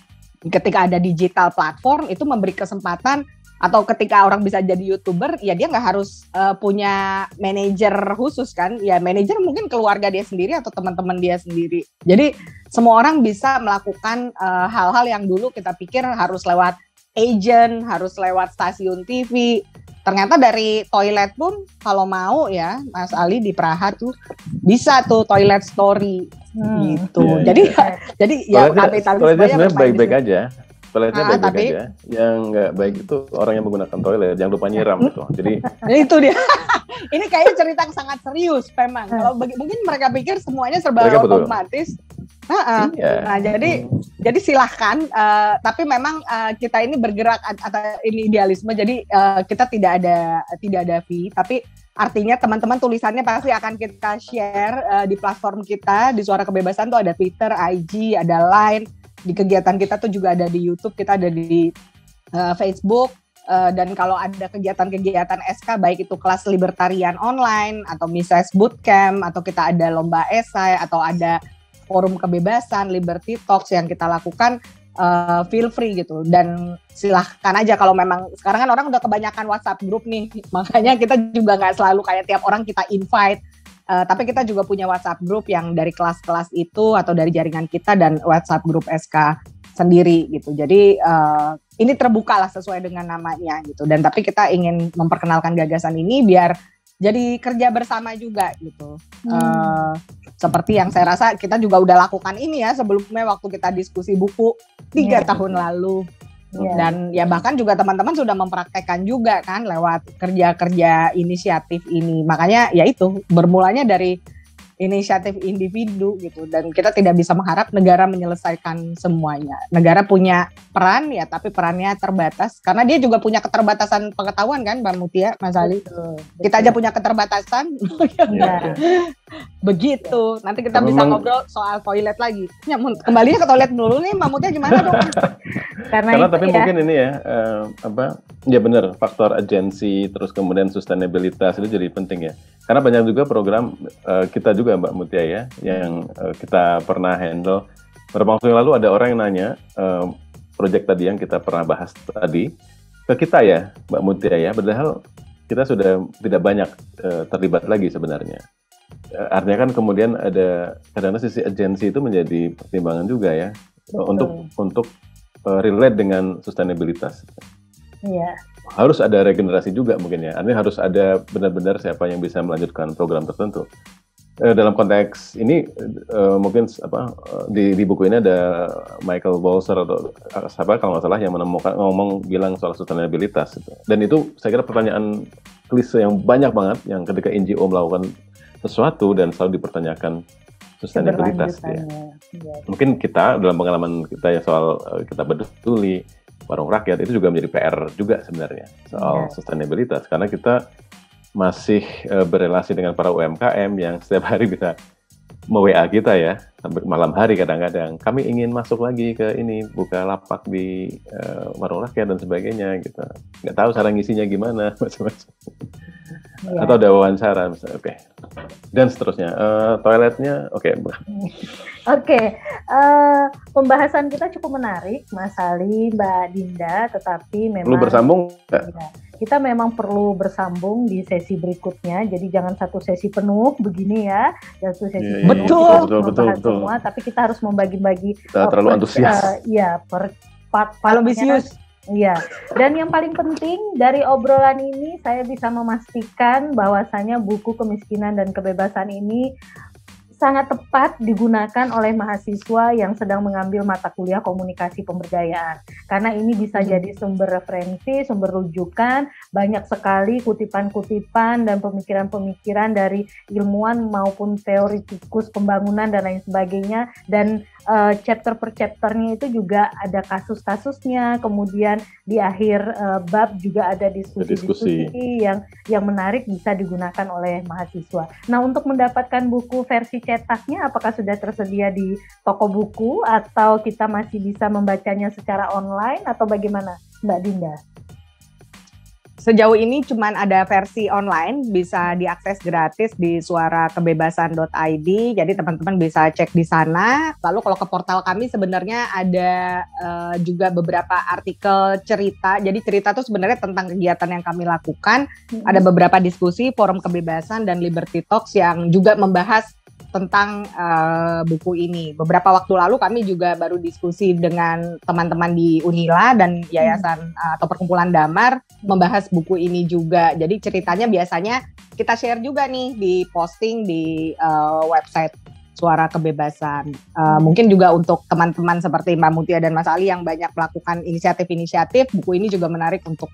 Speaker 3: ketika ada digital platform itu memberi kesempatan, atau ketika orang bisa jadi YouTuber, ya dia nggak harus punya manajer khusus kan. Ya manajer mungkin keluarga dia sendiri atau teman-teman dia sendiri. Jadi semua orang bisa melakukan hal-hal yang dulu kita pikir harus lewat agent, harus lewat stasiun TV. Ternyata dari toilet pun kalau mau ya, Mas Ali di Praha tuh bisa tuh toilet story gitu. Jadi ya kapitalis
Speaker 2: sebenarnya baik-baik aja. Toiletnya baik-baik aja. Yang nggak baik itu orang yang menggunakan toilet, jangan lupa nyiram gitu. Jadi
Speaker 3: itu dia. Ini kayaknya cerita yang sangat serius memang. Kalau mungkin mereka pikir semuanya serba otomatis. Nah, jadi silahkan. Tapi memang kita ini bergerak atas ini idealisme. Jadi kita tidak ada fee. Tapi artinya teman-teman tulisannya pasti akan kita share di platform kita di Suara Kebebasan tuh ada Twitter, IG, ada Line. Di kegiatan kita tuh juga ada di YouTube, kita ada di Facebook, dan kalau ada kegiatan-kegiatan SK, baik itu kelas libertarian online, atau Mises Bootcamp, atau kita ada lomba esai, atau ada forum kebebasan, Liberty Talks yang kita lakukan, feel free gitu. Dan silahkan aja kalau memang, sekarang kan orang udah kebanyakan WhatsApp group nih, makanya kita juga gak selalu kayak tiap orang kita invite. Tapi kita juga punya WhatsApp group yang dari kelas-kelas itu atau dari jaringan kita, dan WhatsApp group SK sendiri gitu. Jadi ini terbuka lah sesuai dengan namanya gitu. Dan tapi kita ingin memperkenalkan gagasan ini biar jadi kerja bersama juga gitu. Seperti yang saya rasa kita juga udah lakukan ini ya sebelumnya waktu kita diskusi buku 3 tahun lalu. Dan ya bahkan juga teman-teman sudah mempraktekkan juga kan lewat kerja-kerja inisiatif ini. Makanya ya itu bermulanya dari inisiatif individu gitu, dan kita tidak bisa mengharap negara menyelesaikan semuanya. Negara punya peran ya, tapi perannya terbatas karena dia juga punya keterbatasan pengetahuan kan, Mbak Mutia, Mas Ali. Kita aja punya keterbatasan.
Speaker 2: Ya.
Speaker 3: Begitu. Nanti kita bisa ngobrol soal toilet lagi. Ya, kembalinya ke toilet dulu nih, Mbak Mutia gimana dong?
Speaker 2: Karena tapi mungkin ini ya ya benar, faktor agensi terus kemudian sustainabilitas itu jadi penting ya. Karena banyak juga program kita juga Mbak Mutia ya yang kita pernah handle. Beberapa waktu yang lalu ada orang yang nanya proyek tadi yang kita pernah bahas tadi ke kita ya Mbak Mutia ya, padahal kita sudah tidak banyak terlibat lagi sebenarnya. Artinya kan kemudian ada kadang-kadang sisi agensi itu menjadi pertimbangan juga ya. Betul. untuk relate dengan sustainabilitas.
Speaker 1: Iya.
Speaker 2: Harus ada regenerasi juga mungkin ya. Artinya harus ada benar-benar siapa yang bisa melanjutkan program tertentu. Dalam konteks ini mungkin di buku ini ada Michael Balzer atau siapa kalau nggak salah yang bilang soal sustainabilitas. Dan itu saya kira pertanyaan klise yang banyak banget yang ketika NGO melakukan sesuatu dan selalu dipertanyakan sustainabilitas ya. Mungkin kita dalam pengalaman kita ya soal kita peduli warung rakyat itu juga menjadi PR juga sebenarnya soal sustainabilitas karena kita masih berelasi dengan para UMKM yang setiap hari bisa me-WA kita ya sampai malam hari kadang-kadang kami ingin masuk lagi ke ini buka lapak di warung rakyat dan sebagainya gitu, nggak tahu cara ngisinya gimana macam-macam. Atau ada wawancara misalnya, oke. Dan seterusnya, toiletnya, oke.
Speaker 1: Pembahasan kita cukup menarik, Mas Ali, Mbak Dinda, tetapi memang
Speaker 2: perlu bersambung nggak?
Speaker 1: Kita memang perlu bersambung di sesi berikutnya, jadi jangan satu sesi penuh begini ya, dan satu sesi penuh
Speaker 2: betul.
Speaker 1: Semua, tapi kita harus membagi-bagi.
Speaker 2: Terlalu antusias.
Speaker 1: Per part
Speaker 3: ambisius.
Speaker 1: Iya, dan yang paling penting dari obrolan ini saya bisa memastikan bahwasanya buku Kemiskinan dan Kebebasan ini sangat tepat digunakan oleh mahasiswa yang sedang mengambil mata kuliah komunikasi pemberdayaan. Karena ini bisa jadi sumber referensi, sumber rujukan, banyak sekali kutipan-kutipan dan pemikiran-pemikiran dari ilmuwan maupun teoritikus pembangunan dan lain sebagainya. Dan chapter per chapternya itu juga ada kasus-kasusnya, kemudian di akhir bab juga ada diskusi-diskusi yang menarik bisa digunakan oleh mahasiswa. Nah, untuk mendapatkan buku versi cetaknya apakah sudah tersedia di toko buku atau kita masih bisa membacanya secara online atau bagaimana, Mbak Dinda?
Speaker 3: Sejauh ini cuma ada versi online, bisa diakses gratis di suarakebebasan.id. Jadi teman-teman bisa cek di sana. Lalu kalau ke portal kami sebenarnya ada juga beberapa artikel cerita. Jadi cerita itu sebenarnya tentang kegiatan yang kami lakukan. Ada beberapa diskusi, forum kebebasan dan Liberty Talks yang juga membahas tentang buku ini. Beberapa waktu lalu kami juga baru diskusi dengan teman-teman di Unila dan Yayasan atau Perkumpulan Damar membahas buku ini juga. Jadi ceritanya biasanya kita share juga nih di posting di website Suara Kebebasan. Mungkin juga untuk teman-teman seperti Mbak Mutia dan Mas Ali yang banyak melakukan inisiatif-inisiatif, buku ini juga menarik untuk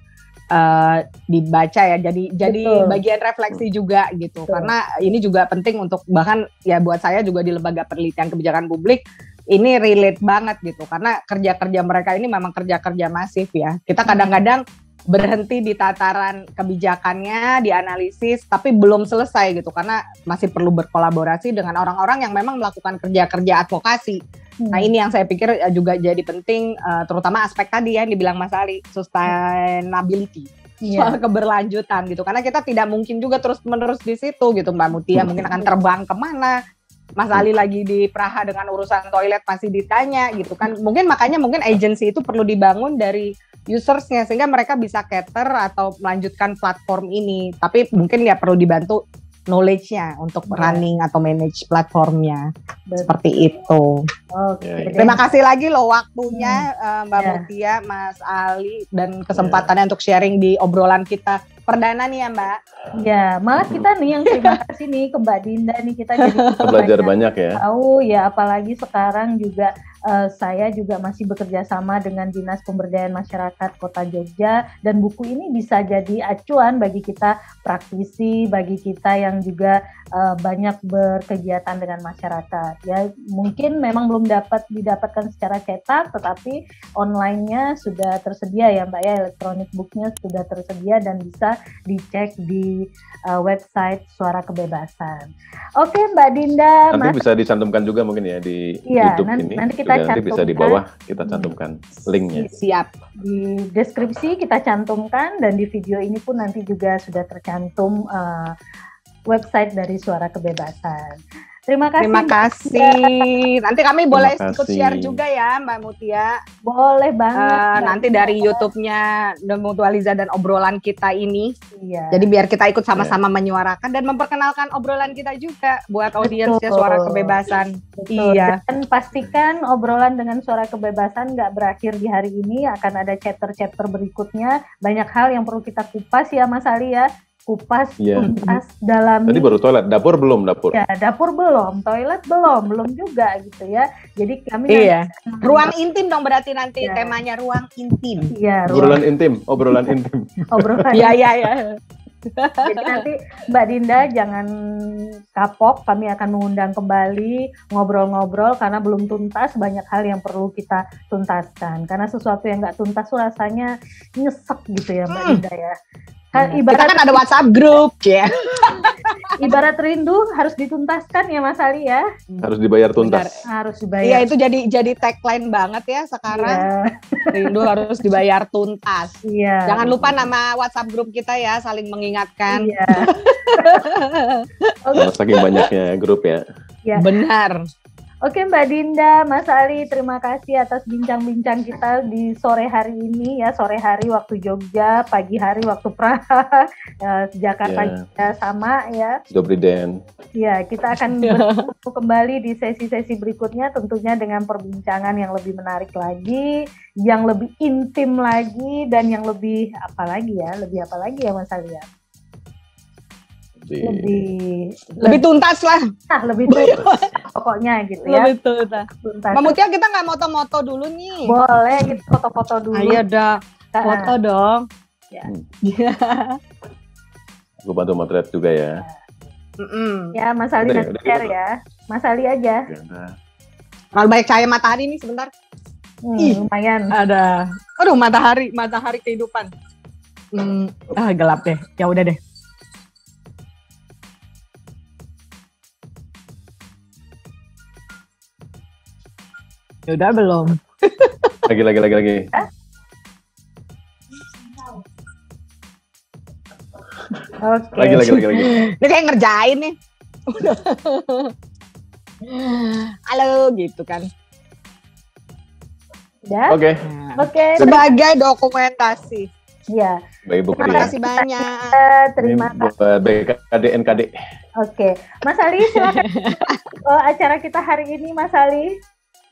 Speaker 3: dibaca ya, jadi bagian refleksi juga gitu. Karena ini juga penting untuk bahkan ya buat saya juga di Lembaga Penelitian Kebijakan Publik ini relate banget gitu, karena kerja-kerja mereka ini memang kerja-kerja masif ya. Kita kadang-kadang berhenti di tataran kebijakannya, dianalisis, tapi belum selesai gitu, karena masih perlu berkolaborasi dengan orang-orang yang memang melakukan kerja-kerja advokasi. Nah ini yang saya pikir juga jadi penting, terutama aspek tadi yang dibilang Mas Ali, sustainability, soal keberlanjutan gitu. Karena kita tidak mungkin juga terus-menerus di situ gitu, Mbak Mutia mungkin akan terbang kemana, Mas Ali lagi di Praha dengan urusan toilet masih ditanya gitu kan. Makanya agency itu perlu dibangun dari usersnya sehingga mereka bisa cater atau melanjutkan platform ini. Tapi mungkin ya perlu dibantu knowledge-nya untuk running atau manage platformnya. Seperti itu. Terima kasih lagi loh waktunya Mbak Mutia, Mas Ali, dan kesempatannya untuk sharing di obrolan kita perdana nih ya Mbak.
Speaker 1: Ya, malah kita nih yang terima kasih nih ke Mbak Dinda nih, kita jadi
Speaker 2: belajar banyak ya.
Speaker 1: Tahu ya, apalagi sekarang juga saya juga masih bekerja sama dengan Dinas Pemberdayaan Masyarakat Kota Jogja, dan buku ini bisa jadi acuan bagi kita praktisi, bagi kita yang juga banyak berkegiatan dengan masyarakat. Ya, mungkin memang belum dapat didapatkan secara cetak, tetapi online-nya sudah tersedia ya Mbak ya, elektronik booknya sudah tersedia dan bisa dicek di website Suara Kebebasan. Oke Mbak Dinda.
Speaker 2: Nanti bisa dicantumkan juga mungkin ya di YouTube ini.
Speaker 1: Nanti kita cantumkan.
Speaker 2: Nanti bisa di bawah kita cantumkan linknya.
Speaker 3: Siap.
Speaker 1: Di deskripsi kita cantumkan, dan di video ini pun nanti juga sudah tercantum website dari Suara Kebebasan. Terima kasih.
Speaker 3: Terima kasih. Nanti kami boleh ikut share juga ya Mbak Mutia.
Speaker 1: Boleh banget.
Speaker 3: Nanti dari YouTube-nya Mutualiza dan obrolan kita ini.
Speaker 1: Iya.
Speaker 3: Jadi biar kita ikut sama-sama menyuarakan dan memperkenalkan obrolan kita juga buat audiensnya Suara Kebebasan.
Speaker 1: Betul.
Speaker 3: Iya.
Speaker 1: Dan pastikan obrolan dengan Suara Kebebasan nggak berakhir di hari ini, akan ada chapter-chapter berikutnya. Banyak hal yang perlu kita kupas ya Mas Ali ya. Kupas, tuntas, dalami.
Speaker 2: Tadi baru toilet, dapur belum dapur?
Speaker 1: Ya, dapur belum, toilet belum juga gitu ya. Jadi kami
Speaker 3: ruang intim dong berarti nanti temanya ruang intim.
Speaker 1: Iya,
Speaker 2: obrolan intim. Obrolan.
Speaker 3: Iya.
Speaker 1: Jadi nanti Mbak Dinda jangan kapok, kami akan mengundang kembali ngobrol-ngobrol karena belum tuntas, banyak hal yang perlu kita tuntaskan. Karena sesuatu yang nggak tuntas tuh rasanya nyesek gitu ya Mbak Dinda ya.
Speaker 3: Ibarat kita kan ada WhatsApp group ya.
Speaker 1: Ibarat rindu harus dituntaskan ya Mas Ali ya.
Speaker 2: Harus dibayar tuntas.
Speaker 1: Harus dibayar.
Speaker 3: Iya, itu jadi tagline banget ya sekarang. Rindu harus dibayar tuntas.
Speaker 1: Iya.
Speaker 3: Jangan lupa nama WhatsApp group kita ya, saling mengingatkan.
Speaker 1: Iya.
Speaker 2: Saking banyaknya grup ya.
Speaker 3: Benar.
Speaker 1: Oke Mbak Dinda, Mas Ali, terima kasih atas bincang-bincang kita di sore hari ini ya, sore hari waktu Jogja, pagi hari waktu Praha, Jakarta juga sama ya.
Speaker 2: Dobry den.
Speaker 1: Ya, kita akan bertemu kembali di sesi-sesi berikutnya, tentunya dengan perbincangan yang lebih menarik lagi, yang lebih intim lagi, dan yang lebih apa lagi ya Mas Ali ya? Lebih
Speaker 3: tuntas lah.
Speaker 1: Lebih tuntas pokoknya gitu ya.
Speaker 3: Lebih tuntas. Mbak Mutia, kita nggak moto-moto dulu nih?
Speaker 1: Boleh, kita foto-foto dulu.
Speaker 3: Ayo dah, foto dong.
Speaker 1: Ya.
Speaker 2: Gue bantu motret juga ya.
Speaker 1: Ya, Mas Ali nanti share ya. Mas Ali aja.
Speaker 3: Kalau banyak cahaya matahari nih sebentar.
Speaker 1: Lumayan.
Speaker 3: Ada. Aduh, matahari kehidupan. Gelap deh. Ya udah deh. Udah belum?
Speaker 2: Lagi.
Speaker 1: Oke.
Speaker 2: Lagi.
Speaker 3: Ini kayak ngerjain nih. Halo gitu kan.
Speaker 1: Ya?
Speaker 2: Oke.
Speaker 3: Sebagai dokumentasi.
Speaker 1: Iya.
Speaker 3: Terima kasih banyak.
Speaker 1: Terima kasih.
Speaker 2: Buat BKD NKD.
Speaker 1: Oke. Mas Ali, silakan. Acara kita hari ini Mas Ali.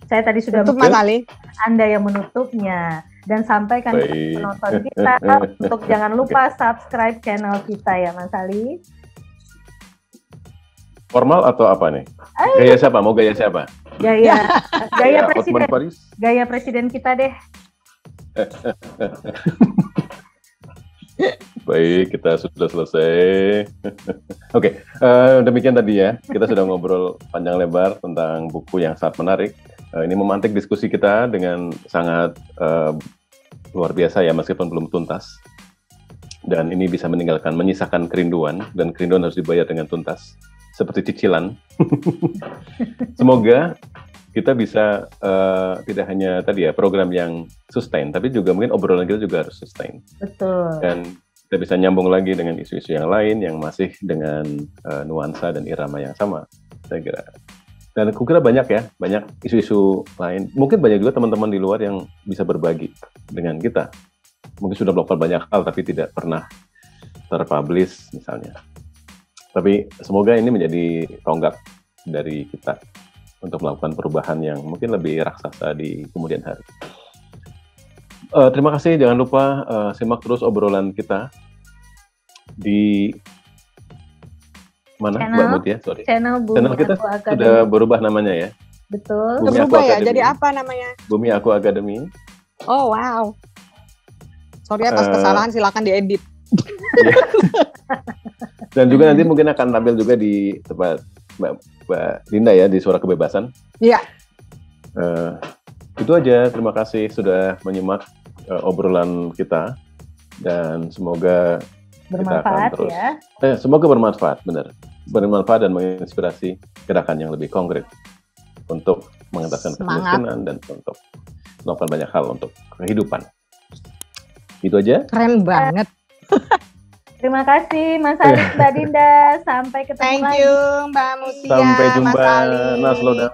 Speaker 1: Saya tadi sudah
Speaker 3: Mas Ali.
Speaker 1: Anda yang menutupnya, dan sampaikan kepada penonton kita untuk jangan lupa subscribe channel kita ya Mas Ali.
Speaker 2: Formal atau apa nih? Gaya siapa? Mau gaya siapa?
Speaker 1: Gaya presiden. Gaya presiden kita deh.
Speaker 2: Baik, kita sudah selesai. Oke, demikian tadi ya. Kita sudah ngobrol panjang lebar tentang buku yang sangat menarik. Ini memantik diskusi kita dengan sangat luar biasa ya, meskipun belum tuntas. Dan ini bisa menyisakan kerinduan, dan kerinduan harus dibayar dengan tuntas, seperti cicilan. Semoga kita bisa tidak hanya tadi ya program yang sustain, tapi juga mungkin obrolan kita juga harus sustain.
Speaker 1: Betul. Dan
Speaker 2: kita bisa nyambung lagi dengan isu-isu yang lain yang masih dengan nuansa dan irama yang sama, saya kira. Dan aku kira banyak isu-isu lain. Mungkin banyak juga teman-teman di luar yang bisa berbagi dengan kita. Mungkin sudah melakukan banyak hal tapi tidak pernah terpublish misalnya. Tapi semoga ini menjadi tonggak dari kita untuk melakukan perubahan yang mungkin lebih raksasa di kemudian hari. Terima kasih, jangan lupa simak terus obrolan kita di mana Mbak Mutia?
Speaker 1: Channel
Speaker 2: kita sudah berubah namanya ya.
Speaker 1: Betul.
Speaker 2: Bumi Aku
Speaker 3: Berubah ya,
Speaker 2: Academy.
Speaker 3: jadi apa namanya?
Speaker 2: Bumi Aku Academy.
Speaker 3: Oh wow. Sorry atas
Speaker 2: Eh,
Speaker 3: kesalahan, silakan diedit.
Speaker 2: Dan juga nanti mungkin akan tampil juga di tempat Mbak Dinda ya, di Suara Kebebasan.
Speaker 3: Iya.
Speaker 2: Itu aja, terima kasih sudah menyimak obrolan kita, dan semoga
Speaker 1: Bermanfaat
Speaker 2: terus,
Speaker 1: ya.
Speaker 2: semoga bermanfaat, benar. Bermanfaat dan menginspirasi gerakan yang lebih konkret untuk mengentaskan
Speaker 3: Semangat.
Speaker 2: kemiskinan dan untuk melakukan banyak hal untuk kehidupan. Itu aja.
Speaker 3: Keren banget.
Speaker 1: Terima kasih Mas Alif, Mbak Dinda. Sampai ketemu
Speaker 3: Thank
Speaker 1: lagi.
Speaker 3: you Mbak Mutia,
Speaker 2: Sampai
Speaker 3: Mas
Speaker 2: jumpa.
Speaker 3: Ali.
Speaker 2: Naslo dan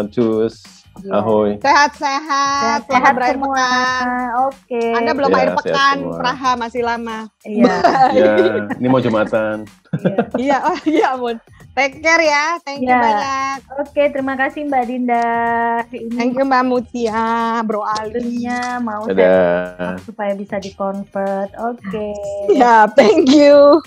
Speaker 2: cus.
Speaker 1: Iya.
Speaker 2: Ahoy.
Speaker 3: Sehat-sehat, selamat
Speaker 1: Sehat
Speaker 3: berakhir
Speaker 1: semua.
Speaker 3: pekan.
Speaker 1: Oke.
Speaker 3: Anda belum
Speaker 2: Ya,
Speaker 3: akhir
Speaker 2: sehat
Speaker 3: pekan,
Speaker 2: semua.
Speaker 3: Praha masih lama.
Speaker 1: Iya.
Speaker 2: Ya, ini mau Jumatan.
Speaker 1: Iya.
Speaker 3: Iya, oh iya ampun. Take care ya, thank you
Speaker 1: Ya.
Speaker 3: banyak.
Speaker 1: Oke, terima kasih Mbak Dinda.
Speaker 3: Thank you Mbak Mutia, Bro Ali.
Speaker 1: Waktunya mau
Speaker 2: Dadah.
Speaker 1: supaya bisa di-convert. Oke.
Speaker 3: Ya, thank you.